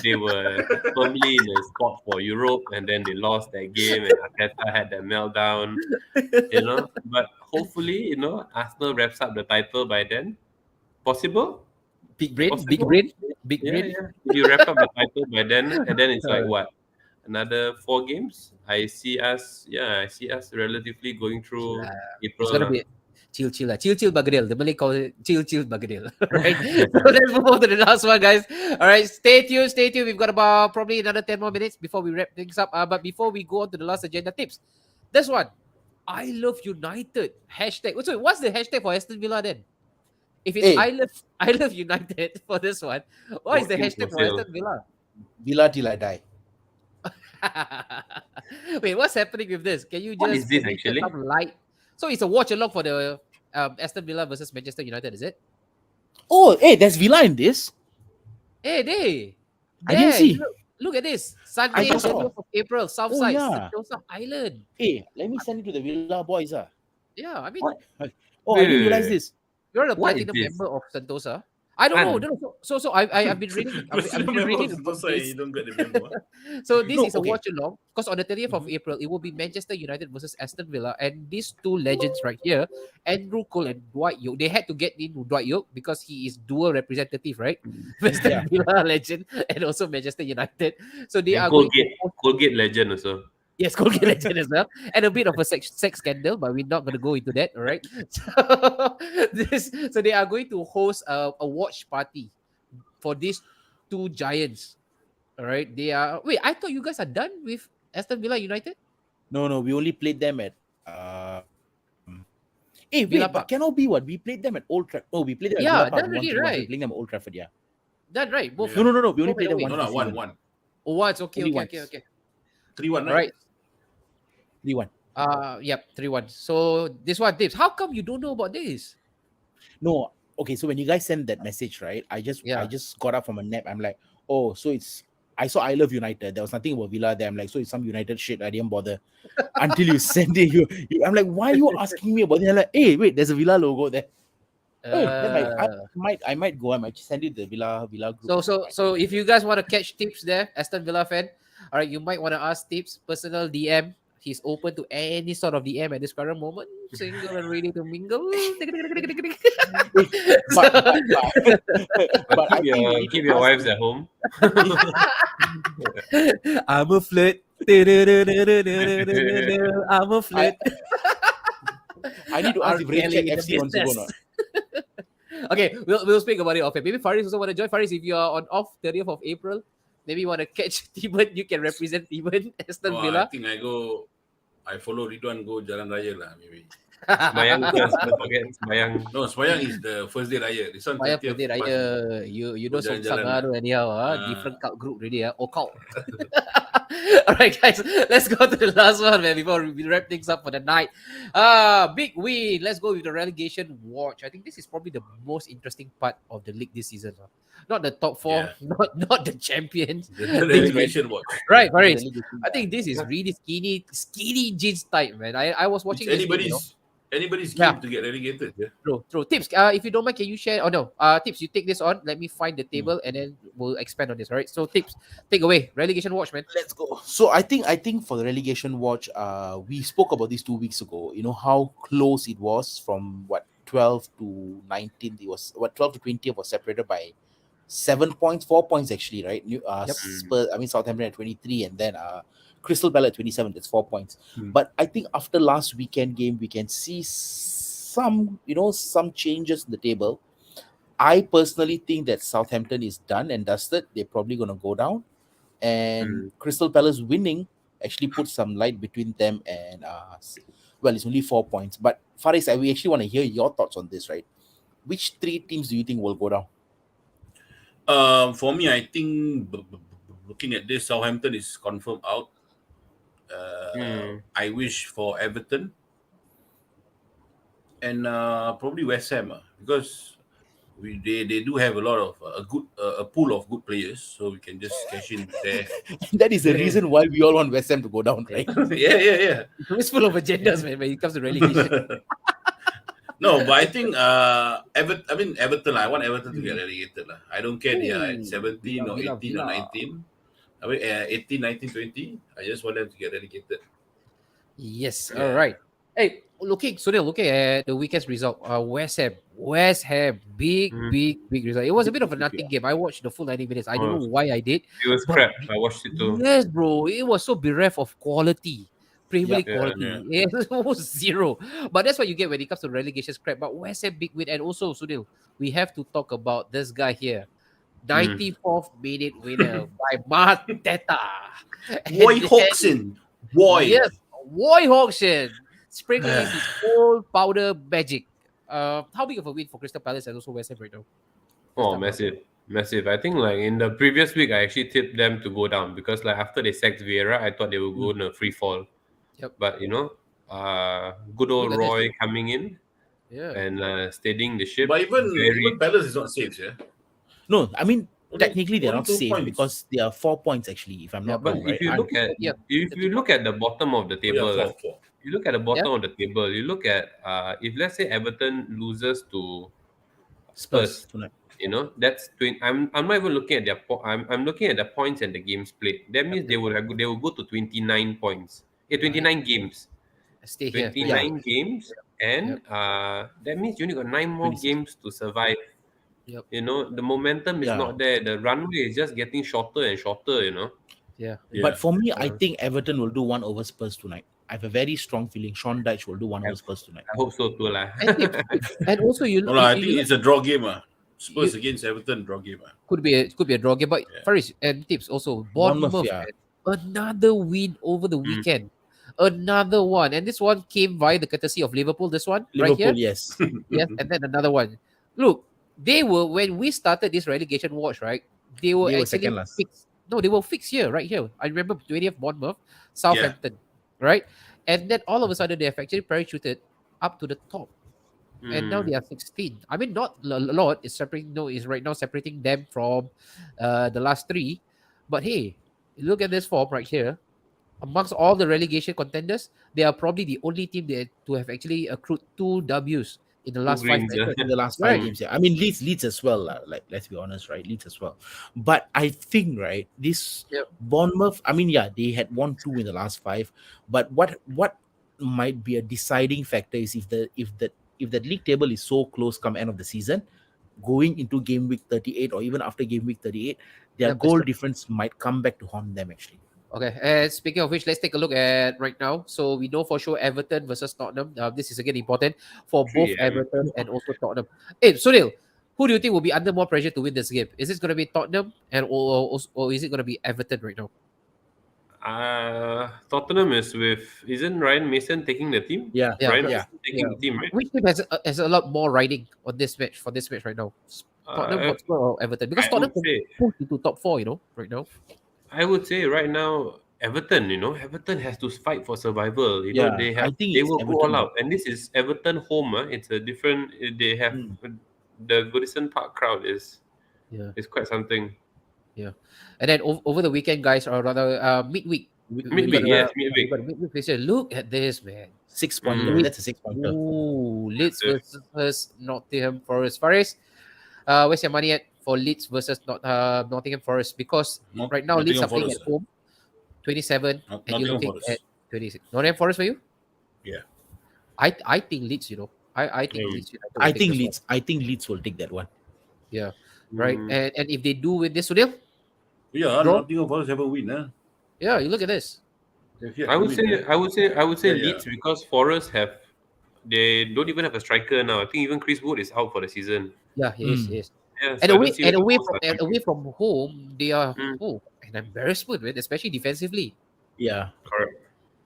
they were firmly in the spot for Europe and then they lost that game and Arteta had that meltdown, But hopefully, Arsenal wraps up the title by then. Possible?
Big brain,
Possible.
big brain, big
Yeah,
brain.
yeah. You wrap up the title by then and then it's like what? Another 4 games? I see us relatively going through April.
It's gonna be chill lah. Chill bagadil. The Malay call it chill bagadil. Right? So let's move on to the last one, guys. All right, stay tuned. We've got about probably another 10 more minutes before we wrap things up. But before we go on to the last agenda tips, this one, I love United hashtag. So what's the hashtag for Aston Villa then? If it's
Hey,
I love United for this one, what is the
Walking for
hashtag for
sale.
Aston Villa?
Villa till I die.
Wait, what's happening with this?
What is this
Can you shed
actually?
some light? So it's a watch along for the Aston Villa versus Manchester United, is it?
Oh, hey, there's Villa in this.
Hey, they
I didn't
there.
see.
Look at this.
I
Sunday,
just saw.
30th of April,
Oh
Southside,
yeah.
Sentosa Island.
Hey, let me send it to the Villa boys.
Yeah, I mean,
What? Oh, I didn't realize this.
you're a
What is
platinum
this?
member of Sentosa. I don't know.
And
No. So I've been reading. I've been reading about this.
You don't get the memo.
So this
No,
is a
okay.
watch along because on the 30th of
Mhm.
April, it will be Manchester United versus Aston Villa, and these two legends right here, Andrew Cole and Dwight York, they had to get in Dwight York because he is dual representative, right? Aston
Yeah.
Villa legend and also Manchester United. So they
And
are going to
Colgate legend also.
yes, Colgate legend as well, and a bit of a sex scandal, but we're not going to go into that. All right. So they are going to host a watch party for these two giants. All right. They are. Wait, I thought you guys are done with Aston Villa United.
No, we only played them at Hey,
Villa
wait, but
Park.
cannot be what we played them at Old Trafford. Oh, we played them at
Yeah,
Villa Park.
done
We won
already,
3-1, so
right?
we're playing them at Old Trafford. Yeah.
That right? Both.
Yeah.
No. We only
Home
played
and
them
away.
once.
No,
this
one,
season.
one.
Oh, it's okay.
Only
Okay.
once.
3-1,
All right.
3-1.
Yep. 3-1. So this one, Tips. How come you don't know about this?
No, okay. So when you guys sent that message, right? I just
Yeah.
got up from a nap. I'm like, oh, so it's I saw I love United. There was nothing about Villa there. I'm like, so it's some United shit. I didn't bother until you send it. I'm like, why are you asking me about it? I'm like, hey, wait, there's a Villa logo there. Hey, I might go. I might send it to the Villa group.
So if you guys want to catch Tips there, Aston Villa fan, all right, you might want to ask Tips personal DM. He's open to any sort of DM at this current moment. Single and ready to mingle.
but
But
I think we need
keep
to
your
ask
wives at home.
I'm a flirt. I'm a flirt.
I need to ask if
R. Kelly
Red
in the
FC wants to go or
business.
not.
Okay, we'll speak about it off. Maybe Faris also want to join. Faris, if you are on off 30th of April, maybe you want to catch Tiban. You can represent Tiban, Aston
I
Villa.
think I follow Ridwan go Jalan Raya lah, maybe.
Mayang first, don't forget Mayang.
No, Semayang is the first day Raya. This one
Saya
30th.
birthday raya. You know some
jalan-jalan
sangar
lah.
anyhow.
Ah.
Different cult group already. Oh, cult. All right, guys. Let's go to the last one, man, before we wrap things up for the night. Big win. Let's go with the relegation watch. I think this is probably the most interesting part of the league this season. Not the top four,
Yeah.
not the champions.
The relegation watch.
Right, Faris. I think this is really skinny jeans type, man. I was watching
It's
this game,
anybody's
Yeah.
game to get relegated. Yeah.
True. Tips. If you don't mind, can you share? Oh no. Tips. You take this on. Let me find the table, and then we'll expand on this. All right. So tips. Take away. Relegation watch, man.
Let's go. So I think for the relegation watch, we spoke about this 2 weeks ago. You know how close it was from 12 to 19. It was 12 to 20 was separated by 7 points, 4 points actually, right?
Yep.
Southampton at 23, and then Crystal Palace at 27. That's 4 points.
Hmm.
But I think after last weekend game, we can see some changes in the table. I personally think that Southampton is done and dusted. They're probably going to go down, and Crystal Palace winning actually puts some light between them and it's only 4 points. But Faris, we actually want to hear your thoughts on this, right? Which 3 teams do you think will go down?
For me, I think looking at this, Southampton is confirmed out. I wish for Everton and probably West Ham because they do have a lot of a pool of good players, so we can just cash in there.
That is the reason why we all want West Ham to go down, right?
yeah.
It's full of agendas, man. When it comes to relegation.
No, but I think Everton. I want Everton to get relegated. I don't care they are at 17 or 18 or 19. 18, 19, 20. I just want them to get relegated.
Yes.
Yeah.
All right. Hey, looking at the weekend's result. West Ham, big result. It was a bit of a nothing game. I watched the full 90 minutes. I don't know why I did.
It was crap. I watched it too.
Yes, bro. It was so bereft of quality. Premier League
Yeah,
quality. It was zero. But that's what you get when it comes to relegation scrap. But West Ham big win. And also, Sunil, we have to talk about this guy here. 94th minute winner by Mateta.
Roy Hodgson. Roy.
Yes, Roy Hodgson. sprinkling in his old powder magic. How big of a win for Crystal Palace and also West Ham right now?
Oh, massive. I think like in the previous week, I actually tipped them to go down because like after they sacked Vieira, I thought they would go in a free fall.
Yep.
But good old
Look at this.
Roy coming in
Yeah.
and steadying the ship.
But even
Very-
Palace is not safe, yeah.
No, I mean
Only-
technically they're
only
not
2
safe
points.
because they are 4 points actually, if I'm
Yeah,
not
but
wrong, right?
if you
And-
look at
Yeah,
if you look at the bottom of the table,
Oh, yeah, 4.
you look at the bottom of the table. You look at if let's say Everton loses to Spurs,
tonight.
that's I'm not even looking at I'm looking at the points and the games played. That means they will go to 29 points. 29 games.
Stay here.
29 games, and that means you only got 9 more
26.
games to survive.
Yep.
The momentum is
Yeah.
not there. The runway is just getting shorter and shorter.
Yeah.
But for me, I think Everton will do one over Spurs tonight. I have a very strong feeling Sean Dyche will do one over Spurs tonight.
I hope so too, lah.
And also you
No, I
you-
think
you-
it's a draw game. Spurs against Everton, draw game.
could be a draw game, but
Yeah.
Faris and tips also
Bournemouth,
Bournemouth,
yeah.
another win over the weekend, another one, and this one came via the courtesy of Liverpool. This one right
Liverpool,
here,
yes.
yes, and then another one. Look, they were when we started this relegation watch, right? They were
They were
actually
second last.
fixed. No, they were fixed here, right here. I remember 20th Bournemouth, Southampton, right? And then all of a sudden they have actually parachuted up to the top. And now they are 16. I mean, not a lot. It's separating. No, is right now separating them from the last 3. But hey, look at this form right here. Amongst all the relegation contenders, they are probably the only team to have actually accrued 2 Ws in the last 5
greens, yeah.
matches.
In the last 5
Right.
games, yeah. I mean, Leeds as well, like let's be honest, right? Leeds as well. But I think, right, this
Yep.
Bournemouth, I mean, yeah, they had won 2 in the last 5. But what might be a deciding factor is if the league table is so close come end of the season, going into game week 38 or even after game week 38, their
Yep,
goal
that's
difference might come back to haunt them actually.
Okay, and speaking of which, let's take a look at right now. So we know for sure Everton versus Tottenham. This is again important for both
3 a.m.
Everton and also Tottenham. Hey, Sunil, who do you think will be under more pressure to win this game? Is this going to be Tottenham or is it going to be Everton right now?
Tottenham isn't Ryan Mason taking the team?
Yeah,
Yeah,
Ryan
yeah.
Mason taking the team, right?
Which team has a lot more riding on this match right now? Tottenham
Uh,
Hotspur or Everton? Because
I
Tottenham
would
can
say
push into top 4, right now.
I would say right now Everton. Everton has to fight for survival.
Yeah,
They
I
have
think
they
it's
will go
Everton.
all out, and this is Everton home. It's a different. They have the Goodison Park crowd is quite something.
And then over the weekend, guys, or rather midweek.
Midweek, yes, midweek.
Midweek fixture. Look at this, man.
6 pointer.
Mm.
That's a 6 pointer.
Ooh, Leeds
Massive.
versus Nottingham Forest. Faris, where's your money at for Leeds versus Nottingham Forest? Because right now Leeds are playing at home, 27, and you're
Nottingham
looking
Forest.
at 26. Nottingham Forest for you?
Yeah.
I think Leeds. I think
Mm.
Leeds. United will
I
take
think
this
Leeds. I think Leeds will take that one.
one. Right,
Mm.
and if they do win this, Sunil,
Yeah,
Draw?
Nottingham Forest have a win.
yeah, you look at this.
I would say
Yeah,
Leeds because Forest they don't even have a striker now. I think even Chris Wood is out for the season.
Yeah, he is. He is.
Yeah,
And
so I
away
don't see
and
the
away
goals
from
are coming.
away from home, they are
Mm.
an embarrassment, man, especially defensively.
Yeah.
Correct.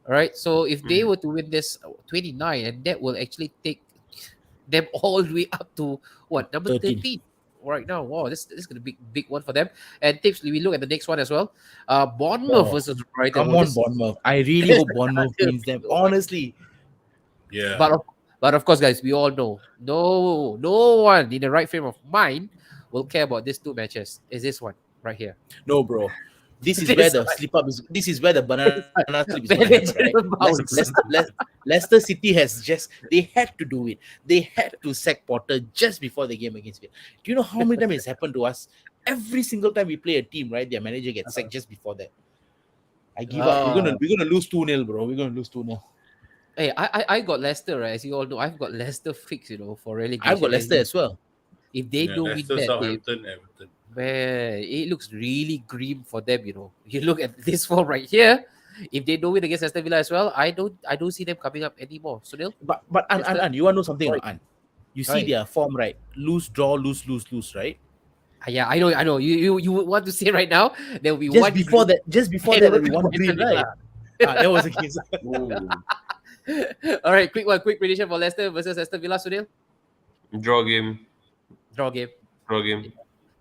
All right. So if they
Mm.
were to win this 29, and that will actually take them all the way up to what number
13.
13 right now. Wow, this is gonna be big one for them. And tips, we look at the next one as well. Bournemouth
Oh,
versus Brighton.
Come
Well,
on,
this-
Bournemouth. I really hope Bournemouth wins them. Honestly.
Yeah.
But of course, guys, we all know no one in the right frame of mind will care about these 2 matches. Is this one right here?
No, bro. This is
This
where the
one.
slip up is. This is where the banana slip is going to
Managerial
happen, right?
bounce.
Leicester City they had to do it. They had to sack Potter just before the game against Villa. Do you know how many times it's happened to us? Every single time we play a team, right? Their manager gets sacked just before that. I give up. We're gonna lose 2-0, bro. We're gonna lose 2-0.
Hey, I got Leicester, right? As you all know, I've got Leicester fixed, for relegation.
I've got Leicester as well.
If they don't win
Leicester,
that game,
Southampton, Everton.
man, it looks really grim for them. You look at this form right here. If they don't win against Aston Villa as well, I don't see them coming up anymore. Sunil,
But An, you want to know something,
Right.
An? You see
Right.
their form, right? Lose, draw, lose, right?
yeah, I know. You would want to say right now there will be
Just
one
before
green
that, just before
and
that,
it will
we
be
won
Aston
green,
Villa.
right? That was against.
Ooh.
All right, quick prediction for Leicester versus Aston Villa, Sunil.
Draw game.
Draw game.
Draw game.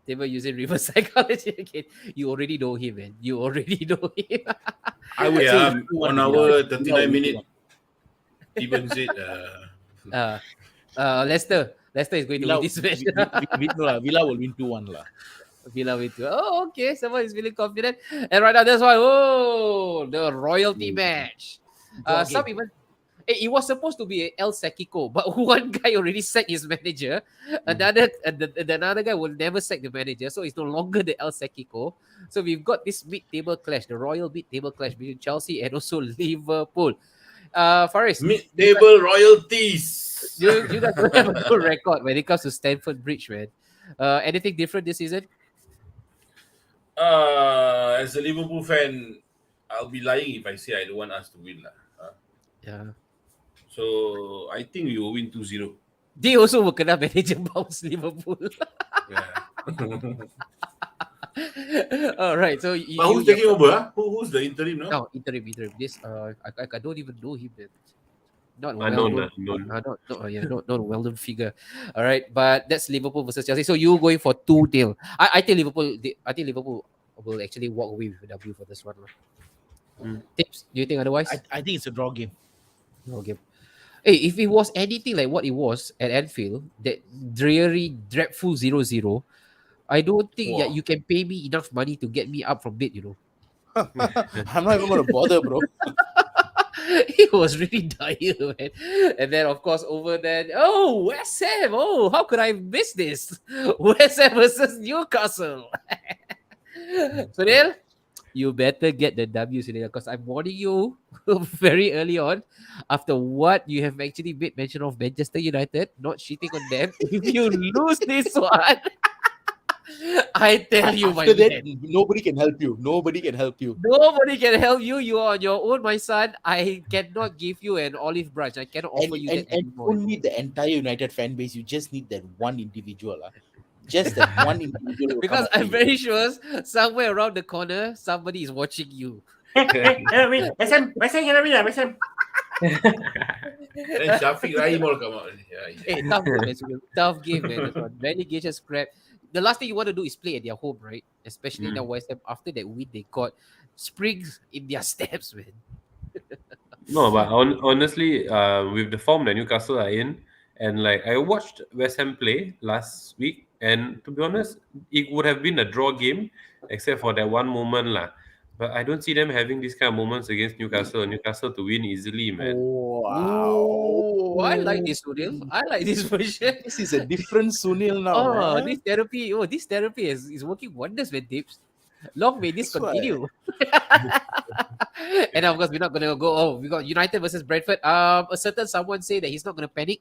They were using reverse psychology again. You already know him, man. You already know him.
I would
Okay,
say it's 2-1
1
Villa.
hour,
Villa
39
will
minutes.
2-1.
Even said,
Leicester is going to
Villa,
win this match.
Villa will win 2-1 lah.
Villa with two. Oh, okay. Someone is feeling confident. And right now, that's why. Oh, the royalty match.
Draw
Some
game.
even. It was supposed to be El Sekiko, but one guy already sacked his manager. Another guy will never sack the manager, so it's no longer the El Sekiko. So we've got this mid-table clash, the royal mid-table clash between Chelsea and also Liverpool. Faris,
mid-table royalties.
you guys don't have a good record when it comes to Stamford Bridge, man. Anything different this season?
As a Liverpool fan, I'll be lying if I say I don't want us to win lah.
Yeah.
So I think we will win 2-0.
They also will kena manager bounce Liverpool.
Yeah.
All right, so
But who's taking over? Huh? Who's the interim now?
No, interim. This I don't even know him. Man. Not
Unknown.
not a well-known figure. All right, but that's Liverpool versus Chelsea. So you going for 2-0. I think Liverpool will actually walk away with a W for this one. Tips? Do you think otherwise?
I think it's a draw game.
No game. Hey, if it was anything like what it was at Anfield, that dreary, dreadful 0-0, I don't think that you can pay me enough money to get me up from bed, you know.
I'm not even going to bother, bro.
It was really dire, man. And then, of course, over there, West Ham. Oh, how could I miss this? West Ham versus Newcastle. Sunil, you better get the W, Sunil, because I'm warning you very early on after what you have actually made mention of Manchester United, not shitting on them. If you lose this one, I tell you, my
After that,
man.
nobody can help you. Nobody can help you.
Nobody can help you. You are on your own, my son. I cannot give you an olive branch. I cannot offer you that
And
anymore.
don't need the entire United fan base. You just need that one individual. Just that one individual. will
Because
come
I'm
after you.
very sure somewhere around the corner, somebody is watching you.
West Ham cannot win. West Ham. Then Shafiq Rahim will come out.
Hey, tough game, man. Sunil. Tough game, man. This one. Relegation scrap. The last thing you want to do is play at their home, right? Especially now West Ham, after that win they got, springs in their steps, man.
No, but honestly, with the form that Newcastle are in, and like I watched West Ham play last week, and to be honest, it would have been a draw game, except for that one moment lah. But I don't see them having these kind of moments against Newcastle. Newcastle to win easily, man.
Oh, I like this, Sunil. I like this version.
This is a different Sunil now.
Oh,
man.
this therapy is working wonders, man, Tips. Long may this
That's why.
continue. And of course, we're not gonna go. Oh, we got United versus Brentford. A certain someone say that he's not gonna panic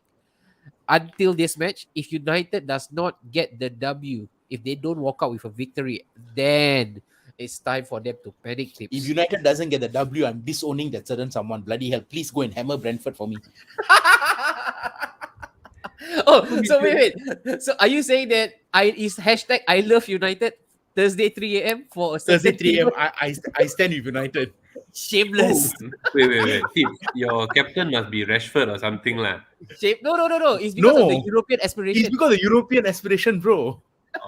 until this match. If United does not get the W, if they don't walk out with a victory, then it's time for them to panic. Tips.
If United doesn't get the W, I'm disowning that certain someone. Bloody hell. Please go and hammer Brentford for me.
Oh, so wait. So are you saying that is hashtag I love United Thursday 3 a.m. for a
Thursday
certain
3 a.m.
team?
I stand with United.
Shameless.
Wait. Tips, your captain must be Rashford or something lah.
No. It's because of the
No.
European
It's
aspiration.
because of the European aspiration, bro.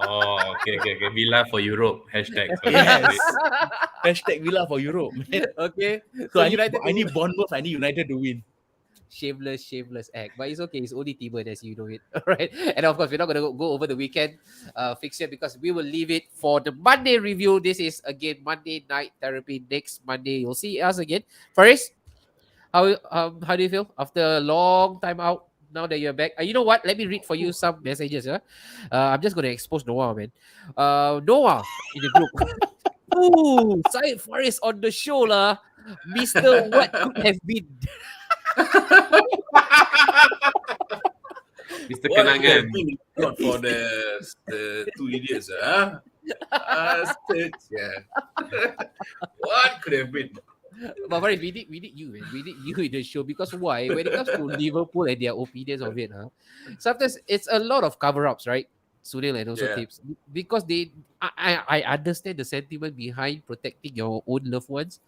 Oh, okay. Villa for Europe. Hashtag.
Yes. Hashtag Villa for Europe. Man.
Okay.
So I
United
need Bournemouth, I need United to win.
shameless act. But it's okay. It's only T-Burn as you know it. All right. And of course, we're not going to go over the weekend fixture because we will leave it for the Monday review. This is again Monday Night Therapy. Next Monday, you'll see us again. Faris, how do you feel after a long time out? Now that you're back, you know what? Let me read for you some messages. I'm just going to expose Noah, man. Noah in the group. Ooh, Syed Faris on the show, lah. Mr. What could have been.
Mr.
What
Kenangan.
could have been not for the two idiots, huh? Yeah. What could have been?
But Faris, we need you, man. We need you in the show because why? When it comes to Liverpool and their opinions of it, sometimes it's a lot of cover-ups, right? Sunil and also Tips. Because I understand the sentiment behind protecting your own loved ones.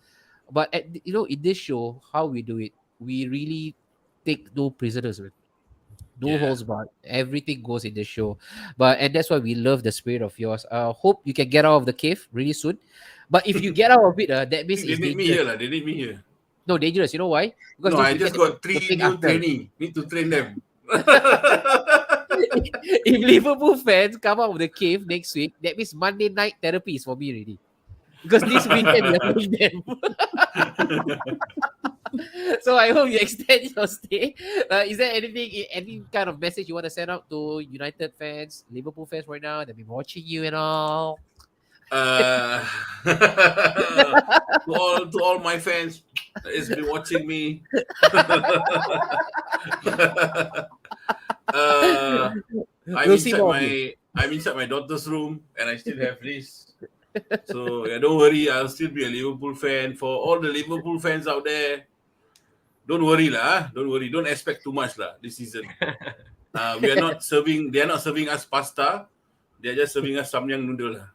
But in this show, how we do it, we really take no prisoners, man. No
Yeah.
holds barred. Everything goes in the show. And that's why we love the spirit of yours. Hope you can get out of the cave really soon. But if you get out of it, that means
They
it's
need me
dangerous.
here, lah. They need me here.
No, dangerous. You know why? Because
No,
those
I just
wicked
got
will
3
take
new
after.
trainee. Need to train them.
If Liverpool fans come out of the cave next week, that means Monday night therapy is for me already. Because this weekend we are playing them. So I hope you extend your stay. Is there any kind of message you want to send out to United fans, Liverpool fans right now? They've been watching you and all.
To all my fans that's been watching me.
We'll see more of you.
I'm inside my daughter's room and I still have this. So yeah, don't worry, I'll still be a Liverpool fan. For all the Liverpool fans out there, don't worry lah. Don't worry. Don't expect too much lah this season. They are not serving us pasta. They are just serving us samyang noodle lah.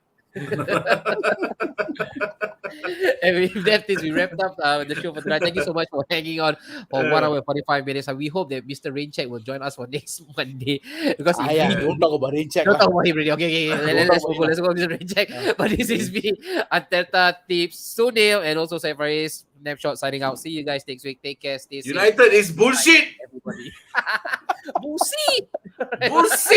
And with that, we wrapped up the show for tonight. Thank you so much for hanging on for 1 hour and 45 minutes. And we hope that Mr. Raincheck will join us for next Monday. Because if
Yeah,
he
don't talk about rain check.
don't talk about him already. Okay. Let's
Don't
go.
talk
Let's go, Mr. Raincheck. But this is me, Anteta, Tips, Sunil, and also Saifaris. Snapshot signing out. See you guys next week. Take care. Stay safe.
United is bullshit.
Everybody. Bullshit.
Bullshit.